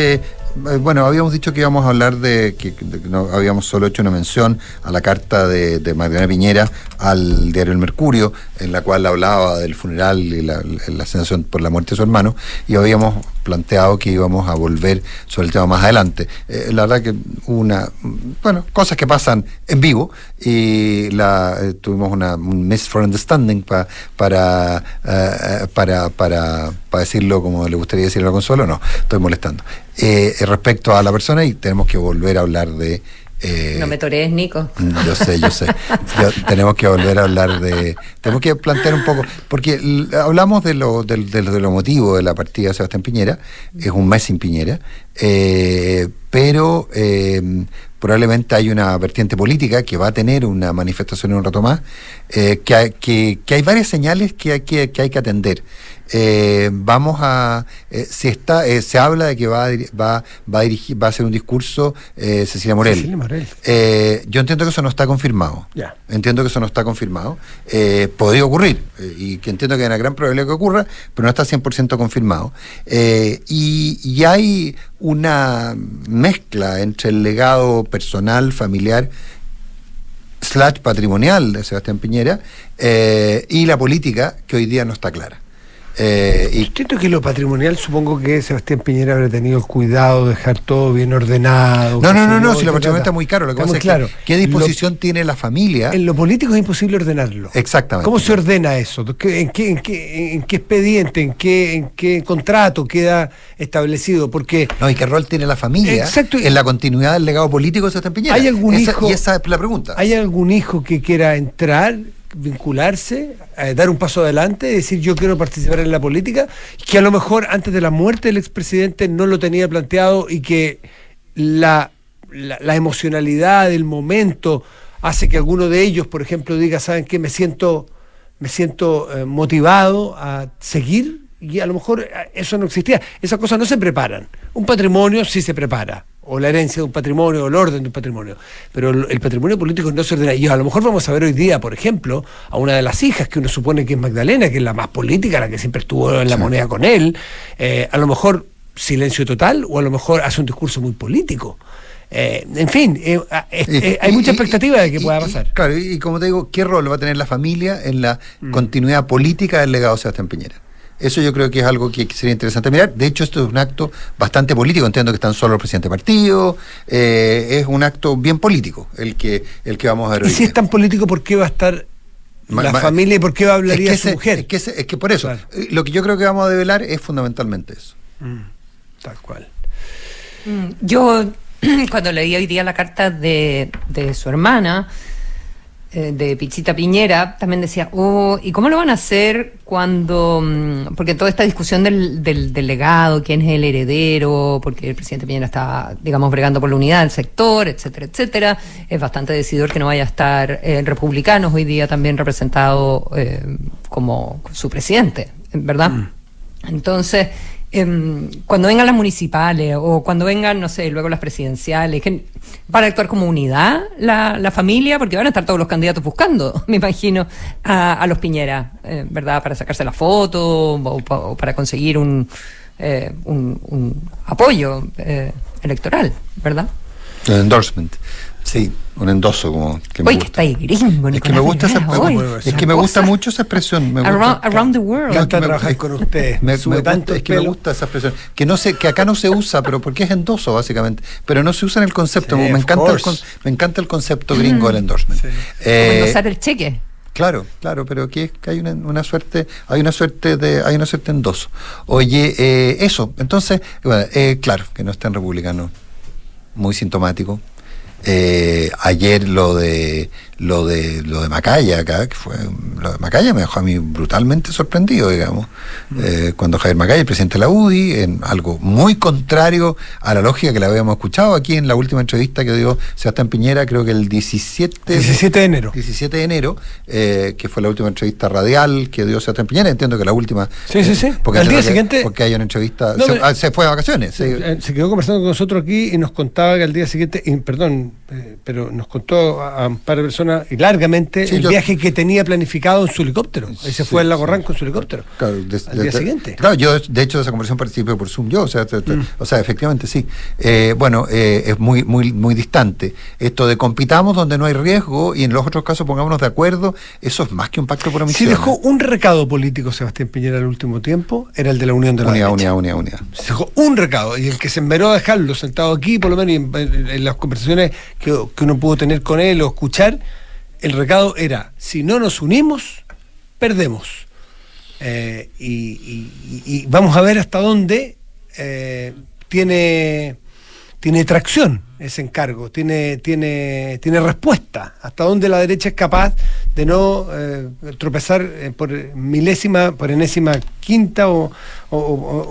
S2: Bueno, habíamos dicho que íbamos a hablar que no habíamos solo hecho una mención a la carta de Magdalena Piñera al diario El Mercurio, en la cual hablaba del funeral y la sensación por la muerte de su hermano, y habíamos planteado que íbamos a volver sobre el tema más adelante. La verdad que cosas que pasan en vivo, y tuvimos un misunderstanding para decirlo como le gustaría decirlo a Consuelo. No, estoy molestando. Respecto a la persona, y tenemos que volver a hablar de...
S1: no me torees, Nico.
S2: Yo sé. Tenemos que volver a hablar tenemos que plantear un poco, porque hablamos de lo motivo de la partida de Sebastián Piñera. Es un mes sin Piñera, pero probablemente hay una vertiente política que va a tener una manifestación en un rato más, que hay varias señales que hay que atender. Se habla de que va a hacer un discurso Cecilia Morel. Yo entiendo que eso no está confirmado. Podría ocurrir, y que entiendo que hay una gran probabilidad que ocurra, pero no está 100% confirmado. Y hay una mezcla entre el legado personal, familiar / patrimonial de Sebastián Piñera y la política, que hoy día no está clara.
S3: Entiendo que lo patrimonial, supongo que Sebastián Piñera habrá tenido el cuidado de dejar todo bien ordenado.
S2: No, si lo patrimonial está muy caro. Lo que pasa es ¿qué disposición tiene la familia?
S3: En lo político es imposible ordenarlo.
S2: Exactamente.
S3: ¿Cómo se ordena eso? ¿En qué expediente, en qué contrato queda establecido? Porque
S2: ¿y qué rol tiene la familia en la continuidad del legado político de Sebastián Piñera?
S3: ¿Hay algún hijo?
S2: Y esa es la pregunta.
S3: ¿Hay algún hijo que quiera entrar, vincularse, dar un paso adelante, decir yo quiero participar en la política, que a lo mejor antes de la muerte del expresidente no lo tenía planteado, y que la emocionalidad del momento hace que alguno de ellos, por ejemplo, diga, ¿saben qué? Me siento motivado a seguir, y a lo mejor eso no existía. Esas cosas no se preparan. Un patrimonio sí se prepara, o la herencia de un patrimonio, o el orden de un patrimonio, pero el patrimonio político no se ordena. Y a lo mejor vamos a ver hoy día, por ejemplo, a una de las hijas, que uno supone que es Magdalena, que es la más política, la que siempre estuvo en la moneda con él, a lo mejor silencio total, o a lo mejor hace un discurso muy político. En fin, hay mucha expectativa de que pueda pasar.
S2: Claro, y como te digo, ¿qué rol va a tener la familia en la continuidad política del legado de Sebastián Piñera? Eso yo creo que es algo que sería interesante mirar. De hecho, esto es un acto bastante político. Entiendo que están solo el presidente del partido. Es un acto bien político el que vamos a ver hoy.
S3: Y si es tan político, ¿por qué va a estar la familia y por qué hablaría su mujer?
S2: Es que por eso, lo que yo creo que vamos a develar es fundamentalmente eso.
S3: Tal cual.
S1: Yo, cuando leí hoy día la carta de su hermana, de Pichita Piñera, también decía, ¿y cómo lo van a hacer cuando...? Porque toda esta discusión del legado, quién es el heredero, porque el presidente Piñera está, digamos, bregando por la unidad del sector, etcétera, etcétera. Es bastante decidor que no vaya a estar republicanos hoy día también representado como su presidente, ¿verdad? Entonces, cuando vengan las municipales, o cuando vengan, no sé, luego las presidenciales, para actuar como unidad la familia, porque van a estar todos los candidatos buscando, me imagino, a los Piñera, ¿verdad? Para sacarse la foto, o para conseguir un apoyo electoral, ¿verdad?
S2: El endorsement. Sí, un endoso como que me gusta.
S1: Que está ahí gringo,
S2: es que me gusta me gusta mucho esa expresión.
S1: Around the world.
S3: Me encanta trabajar con usted.
S2: Me gusta esa expresión. Que acá no se usa, pero porque es endoso básicamente. Pero no se usa en el concepto. Me encanta el concepto gringo del endorsement.
S1: Sí. Como endosar el cheque.
S2: Claro, pero que hay una suerte, hay una suerte en dos. Oye, eso, entonces, bueno, claro, que no estén republicanos, muy sintomático. Ayer lo de Macaya acá, que fue lo de Macaya me dejó a mí brutalmente sorprendido, digamos, cuando Javier Macaya, el presidente de la UDI, en algo muy contrario a la lógica que le habíamos escuchado aquí en la última entrevista que dio Sebastián Piñera, creo que el 17 de enero, que fue la última entrevista radial que dio Sebastián Piñera. Entiendo que la última,
S3: sí.
S2: Porque
S3: al día siguiente,
S2: porque hay una entrevista,
S3: no,
S2: se fue de vacaciones,
S3: se quedó conversando con nosotros aquí y nos contaba que al día siguiente, pero nos contó a un par de personas y largamente viaje que tenía planificado en su helicóptero. Ahí se fue al Lago Ranco en su helicóptero.
S2: Claro,
S3: al día siguiente.
S2: Claro, yo de hecho de esa conversación participé por Zoom o sea, efectivamente sí. Es muy distante. Esto de compitamos donde no hay riesgo y en los otros casos pongámonos de acuerdo, eso es más que un pacto por omisión.
S3: Si dejó un recado político Sebastián Piñera el último tiempo, era el de la unión de la derecha.
S2: Unidad.
S3: Se dejó un recado, y el que se enveró a dejarlo sentado aquí, por lo menos en las conversaciones que uno pudo tener con él o escuchar, el recado era: si no nos unimos, perdemos. Y vamos a ver hasta dónde tiene tracción ese encargo, tiene respuesta, hasta dónde la derecha es capaz de no tropezar por enésima quinta o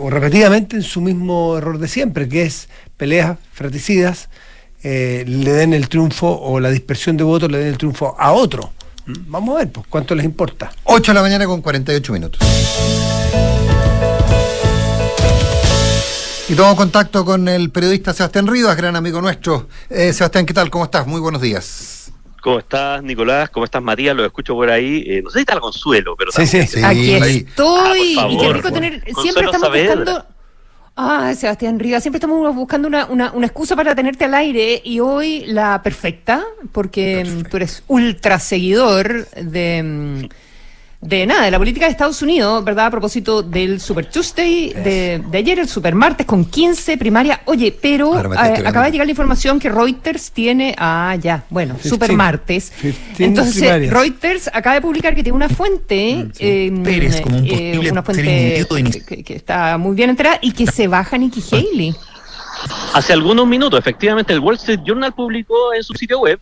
S3: repetidamente en su mismo error de siempre, que es peleas fratricidas, le den el triunfo, o la dispersión de votos le den el triunfo a otro. Vamos a ver, pues, cuánto les importa.
S2: 8 de la mañana con 48 minutos. Y tomo contacto con el periodista Sebastián Rivas, gran amigo nuestro. Sebastián, ¿qué tal? ¿Cómo estás? Muy buenos días.
S15: ¿Cómo estás, Nicolás? ¿Cómo estás, Matías? Lo escucho por ahí. No sé si está el Consuelo, pero
S3: sí.
S1: Aquí estoy.
S15: Por favor,
S1: y qué rico tener. Siempre estamos buscando. Sebastián Rivas, siempre estamos buscando una excusa para tenerte al aire, y hoy la perfecta, porque tú eres ultra seguidor de la política de Estados Unidos, ¿verdad? A propósito del Super Tuesday de ayer, el Super Martes con 15 primarias. Oye, pero acaba de llegar la información que Reuters tiene, Super Martes. Entonces, primarias. Reuters acaba de publicar que tiene una fuente,
S16: Pérez, como un posible
S15: una fuente que está muy bien enterada, y que se baja Nikki Haley. Hace algunos minutos, efectivamente, el Wall Street Journal publicó en su sitio web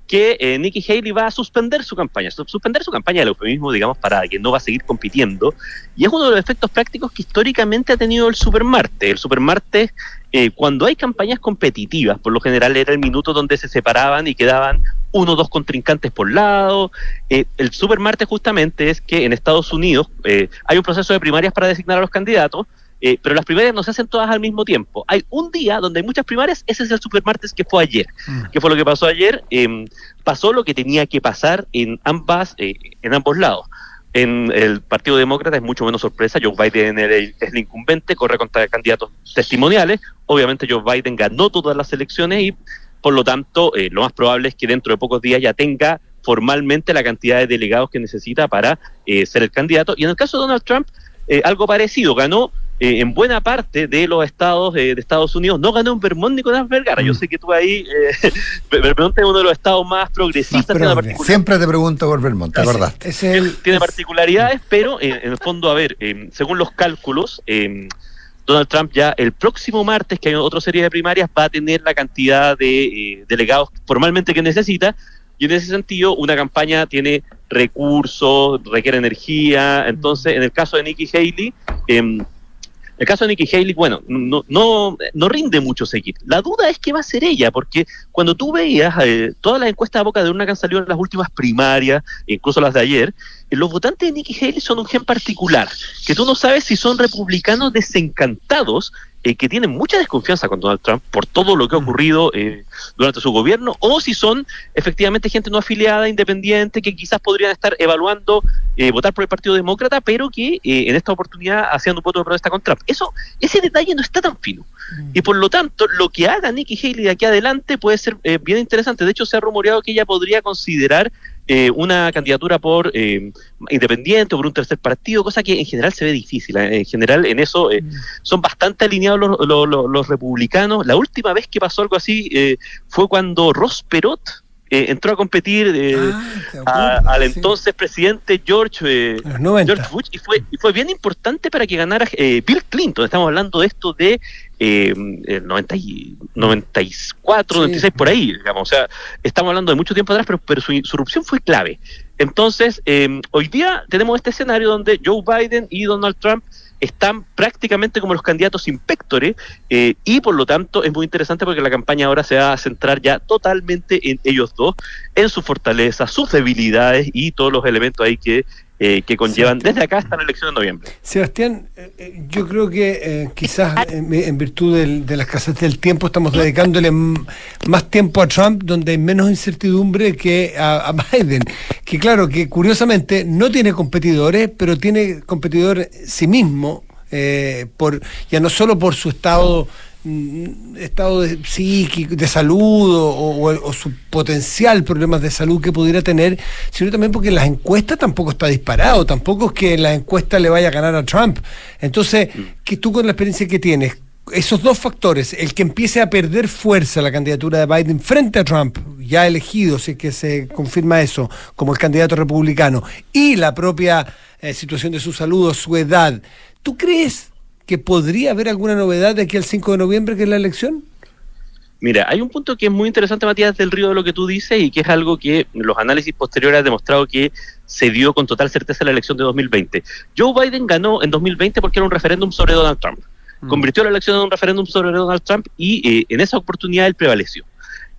S15: que Nikki Haley va a suspender su campaña. Suspender su campaña, el eufemismo, digamos, para que no va a seguir compitiendo. Y es uno de los efectos prácticos que históricamente ha tenido el Supermartes. El Supermartes, cuando hay campañas competitivas, por lo general era el minuto donde se separaban y quedaban 1 o 2 contrincantes por lado. El Supermartes justamente es que en Estados Unidos hay un proceso de primarias para designar a los candidatos, pero las primarias no se hacen todas al mismo tiempo. Hay un día donde hay muchas primarias, ese es el Supermartes que fue ayer. ¿Qué fue lo que pasó ayer? Pasó lo que tenía que pasar en ambos lados. En el Partido Demócrata es mucho menos sorpresa. Joe Biden es el incumbente, corre contra candidatos testimoniales. Obviamente Joe Biden ganó todas las elecciones y, por lo tanto, lo más probable es que dentro de pocos días ya tenga formalmente la cantidad de delegados que necesita para ser el candidato. Y en el caso de Donald Trump, algo parecido. Ganó en buena parte de los estados de Estados Unidos. No ganó en Vermont ni con Las Vergara. Yo sé que tú ahí, Vermont es uno de los estados más progresistas.
S2: Siempre te pregunto por Vermont, ¿te acordás?
S15: Tiene particularidades, pero en el fondo, a ver, según los cálculos, Donald Trump ya el próximo martes, que hay otra serie de primarias, va a tener la cantidad de delegados formalmente que necesita. Y en ese sentido, una campaña tiene recursos, requiere energía. Entonces, en el caso de Nikki Haley, bueno, no rinde mucho seguir. La duda es qué va a hacer ella, porque cuando tú veías todas las encuestas a boca de urna que han salido en las últimas primarias, incluso las de ayer, los votantes de Nikki Haley son un gen particular, que tú no sabes si son republicanos desencantados, que tienen mucha desconfianza con Donald Trump por todo lo que ha ocurrido durante su gobierno, o si son efectivamente gente no afiliada, independiente, que quizás podrían estar evaluando votar por el Partido Demócrata, pero que en esta oportunidad hacían un voto de protesta con Trump. Ese detalle no está tan fino. Y por lo tanto, lo que haga Nikki Haley de aquí adelante puede ser bien interesante. De hecho, se ha rumoreado que ella podría considerar una candidatura por independiente o por un tercer partido, cosa que en general se ve difícil. En general, en eso son bastante alineados los republicanos. La última vez que pasó algo así fue cuando Ross Perot entró a competir al entonces presidente George Bush, y fue bien importante para que ganara Bill Clinton. Estamos hablando de esto de 94, 96 por ahí, digamos. O sea, estamos hablando de mucho tiempo atrás, pero su irrupción fue clave. Entonces, hoy día tenemos este escenario donde Joe Biden y Donald Trump están prácticamente como los candidatos in pectore, y por lo tanto es muy interesante porque la campaña ahora se va a centrar ya totalmente en ellos dos, en sus fortalezas, sus debilidades y todos los elementos ahí que conllevan desde acá hasta la elección de noviembre.
S3: Sebastián, yo creo que quizás en virtud de la escasez del tiempo estamos dedicándole más tiempo a Trump, donde hay menos incertidumbre que a Biden, que claro, que curiosamente no tiene competidores, pero tiene competidor sí mismo, ya no solo por su estado de psíquico, de salud o su potencial problemas de salud que pudiera tener, sino también porque en las encuestas tampoco está disparado, tampoco es que en las encuestas le vaya a ganar a Trump. Entonces, que tú con la experiencia que tienes, esos dos factores, el que empiece a perder fuerza la candidatura de Biden frente a Trump, ya elegido, si es que se confirma eso, como el candidato republicano, y la propia situación de su salud o su edad, ¿tú crees que podría haber alguna novedad de aquí al 5 de noviembre, que es la elección?
S15: Mira, hay un punto que es muy interesante, Matías, del Río, de lo que tú dices, y que es algo que los análisis posteriores han demostrado que se dio con total certeza en la elección de 2020. Joe Biden ganó en 2020 porque era un referéndum sobre Donald Trump. Convirtió la elección en un referéndum sobre Donald Trump y en esa oportunidad él prevaleció.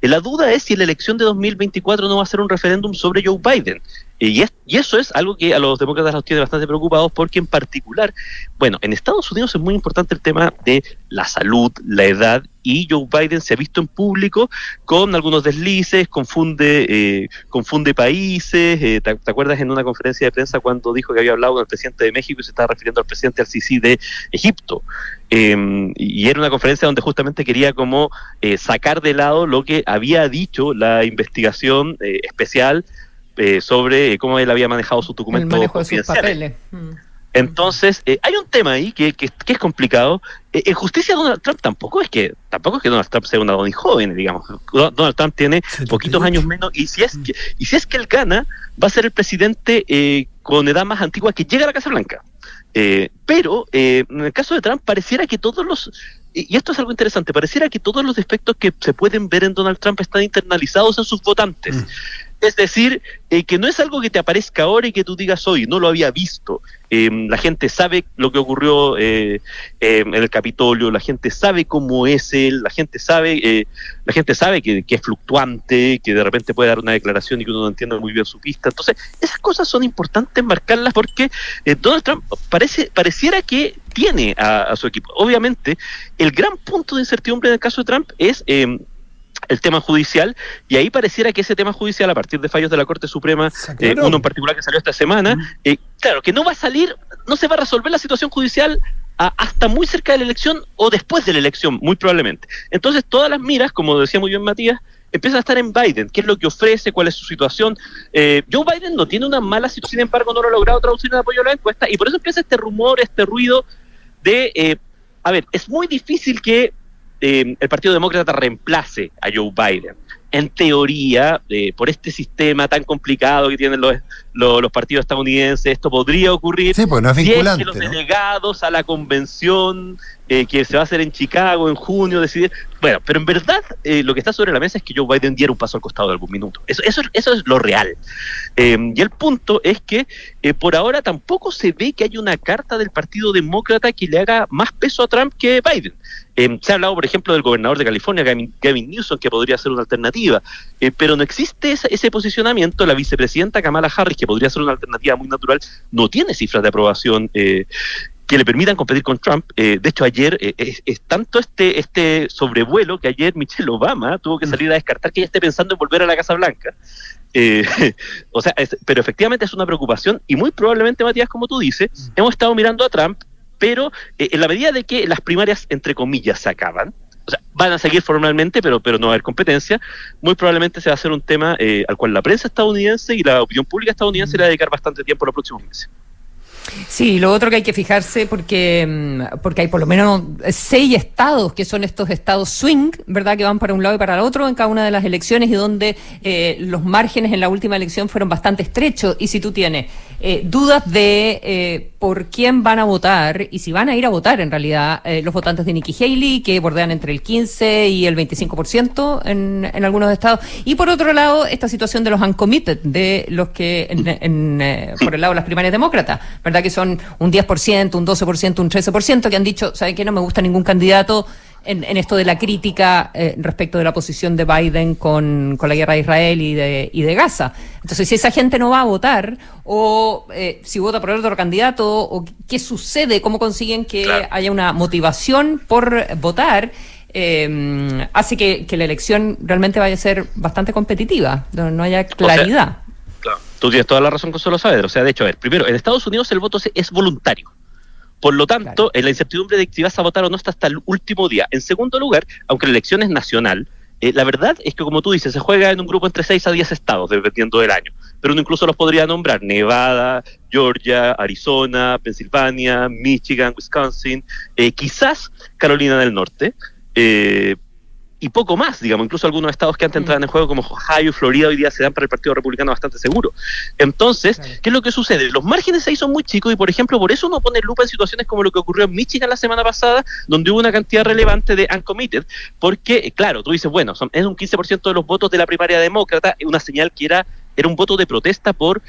S15: La duda es si la elección de 2024 no va a ser un referéndum sobre Joe Biden. Y eso es algo que a los demócratas los tiene bastante preocupados, porque en particular, bueno, en Estados Unidos es muy importante el tema de la salud, la edad, y Joe Biden se ha visto en público con algunos deslices, confunde países. ¿Te acuerdas en una conferencia de prensa cuando dijo que había hablado con el presidente de México y se estaba refiriendo al presidente al-Sisi de Egipto? Y era una conferencia donde justamente quería como sacar de lado lo que había dicho la investigación especial sobre cómo él había manejado sus documentos confidenciales. Entonces, hay un tema ahí que es complicado. En justicia, Donald Trump tampoco es que Donald Trump sea un Adonis joven, digamos. Donald Trump tiene poquitos años menos, y si es que él gana, va a ser el presidente con edad más antigua que llega a la Casa Blanca. Pero en el caso de Trump pareciera que y esto es algo interesante, pareciera que todos los defectos que se pueden ver en Donald Trump están internalizados en sus votantes. Es decir, que no es algo que te aparezca ahora y que tú digas hoy, no lo había visto. La gente sabe lo que ocurrió en el Capitolio, la gente sabe cómo es él, la gente sabe que es fluctuante, que de repente puede dar una declaración y que uno no entiende muy bien su pista. Entonces, esas cosas son importantes marcarlas, porque Donald Trump pareciera que tiene a su equipo. Obviamente, el gran punto de incertidumbre en el caso de Trump es el tema judicial, y ahí pareciera que ese tema judicial, a partir de fallos de la Corte Suprema, uno en particular que salió esta semana, claro, que no se va a resolver la situación judicial hasta muy cerca de la elección o después de la elección, muy probablemente. Entonces, todas las miras, como decía muy bien Matías, empiezan a estar en Biden. ¿Qué es lo que ofrece? ¿Cuál es su situación? Joe Biden no tiene una mala situación, sin embargo, no lo ha logrado traducir en apoyo a la encuesta, y por eso empieza este rumor, este ruido de... es muy difícil que el Partido Demócrata reemplace a Joe Biden. En teoría, por este sistema tan complicado que tienen los partidos estadounidenses, esto podría ocurrir.
S2: Sí, pues no es vinculante,
S15: si es que los delegados a la convención que se va a hacer en Chicago en junio deciden. Bueno, pero en verdad lo que está sobre la mesa es que Joe Biden diera un paso al costado de algún minuto. Eso es lo real. Y el punto es que por ahora tampoco se ve que haya una carta del Partido Demócrata que le haga más peso a Trump que Biden. Se ha hablado, por ejemplo, del gobernador de California, Gavin Newsom, que podría ser una alternativa, pero no existe ese posicionamiento. La vicepresidenta Kamala Harris, que podría ser una alternativa muy natural, no tiene cifras de aprobación que le permitan competir con Trump. De hecho, ayer es tanto este sobrevuelo que ayer Michelle Obama tuvo que salir a descartar que ella esté pensando en volver a la Casa Blanca. Pero efectivamente es una preocupación, y muy probablemente, Matías, como tú dices, hemos estado mirando a Trump, pero en la medida de que las primarias, entre comillas, se acaban, o sea, van a seguir formalmente, pero no va a haber competencia, muy probablemente se va a hacer un tema al cual la prensa estadounidense y la opinión pública estadounidense le va a dedicar bastante tiempo los próximos meses.
S1: Sí, lo otro que hay que fijarse porque hay por lo menos 6 estados que son estos estados swing, ¿verdad? Que van para un lado y para el otro en cada una de las elecciones y donde los márgenes en la última elección fueron bastante estrechos. Y si tú tienes dudas de por quién van a votar y si van a ir a votar en realidad los votantes de Nikki Haley, que bordean entre el 15 y el 25% en algunos estados. Y por otro lado, esta situación de los uncommitted, de los que por el lado de las primarias demócratas, ¿verdad? Que son un 10%, un 12%, un 13%, que han dicho, ¿saben qué? No me gusta ningún candidato en esto de la crítica respecto de la posición de Biden con la guerra de Israel y de Gaza. Entonces, si esa gente no va a votar, o si vota por otro candidato, o qué sucede, cómo consiguen que haya una motivación por votar, hace que la elección realmente vaya a ser bastante competitiva, no haya claridad.
S15: Claro, tú tienes toda la razón, Consuelo Saavedra. O sea, de hecho, a ver, primero, en Estados Unidos el voto es voluntario. Por lo tanto, la incertidumbre de si vas a votar o no está hasta el último día. En segundo lugar, aunque la elección es nacional, la verdad es que, como tú dices, se juega en un grupo entre 6 a 10 estados, dependiendo del año. Pero uno incluso los podría nombrar: Nevada, Georgia, Arizona, Pensilvania, Michigan, Wisconsin, quizás Carolina del Norte, y poco más, digamos. Incluso algunos estados que antes entraban en juego, como Ohio y Florida, hoy día se dan para el Partido Republicano bastante seguro. Entonces, ¿qué es lo que sucede? Los márgenes ahí son muy chicos y, por ejemplo, por eso uno pone lupa en situaciones como lo que ocurrió en Michigan la semana pasada, donde hubo una cantidad relevante de uncommitted, porque, claro, tú dices, bueno, es un 15% de los votos de la primaria demócrata, una señal que era un voto de protesta por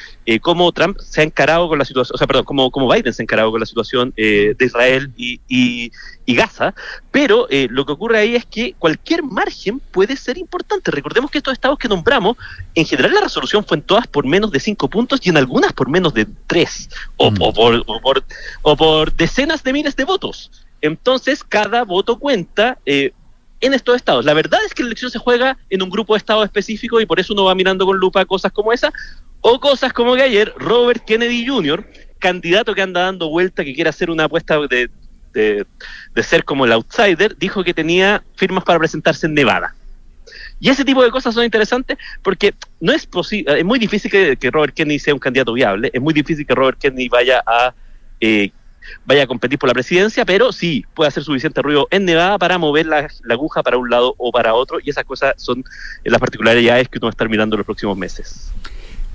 S15: cómo Trump se ha encarado con la situación, cómo Biden se ha encarado con la situación de Israel y Gaza, pero lo que ocurre ahí es que cualquier margen puede ser importante. Recordemos que estos estados que nombramos, en general la resolución fue en todas por menos de 5 puntos y en algunas por menos de 3, o por decenas de miles de votos. Entonces, cada voto cuenta en estos estados. La verdad es que la elección se juega en un grupo de estados específico y por eso uno va mirando con lupa cosas como esa, o cosas como que ayer Robert Kennedy Jr., candidato que anda dando vuelta, que quiere hacer una apuesta de ser como el outsider, dijo que tenía firmas para presentarse en Nevada. Y ese tipo de cosas son interesantes porque no es posible, es muy difícil que Robert Kennedy sea un candidato viable, es muy difícil que Robert Kennedy vaya a competir por la presidencia, pero sí puede hacer suficiente ruido en Nevada para mover la aguja para un lado o para otro, y esas cosas son las particularidades que uno va a estar mirando en los próximos meses.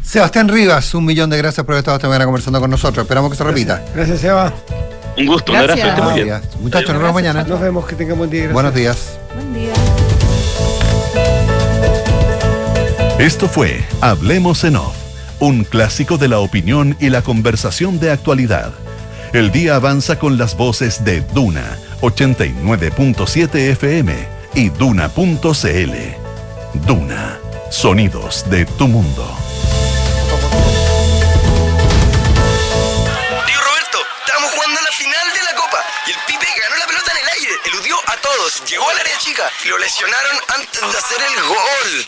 S2: Sebastián Rivas, 1.000.000 de gracias por haber estado esta mañana conversando con nosotros. Esperamos que se repita.
S3: Gracias, Seba.
S15: Un gusto, un abrazo. Esté muy bien.
S2: Muchachos, nos vemos mañana.
S3: Nos vemos, que tengan buen día. Gracias.
S2: Buenos días.
S1: Buen día.
S5: Esto fue Hablemos en Off, un clásico de la opinión y la conversación de actualidad. El día avanza con las voces de Duna 89.7 FM y Duna.cl. Duna, sonidos de tu mundo.
S17: Tío Roberto, estamos jugando la final de la Copa y el Pipe ganó la pelota en el aire, eludió a todos, llegó al área chica y lo lesionaron antes de hacer el gol.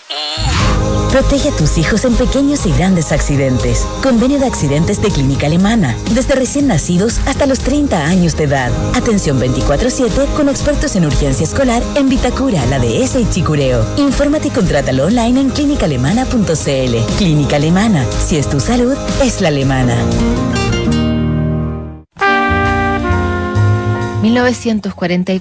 S18: Protege a tus hijos en pequeños y grandes accidentes. Convenio de accidentes de Clínica Alemana. Desde recién nacidos hasta los 30 años de edad. Atención 24/7 con expertos en urgencia escolar en Vitacura, La Dehesa y Chicureo. Infórmate y contrátalo online en clínicaalemana.cl. Clínica Alemana. Si es tu salud, es la alemana.
S4: 1944.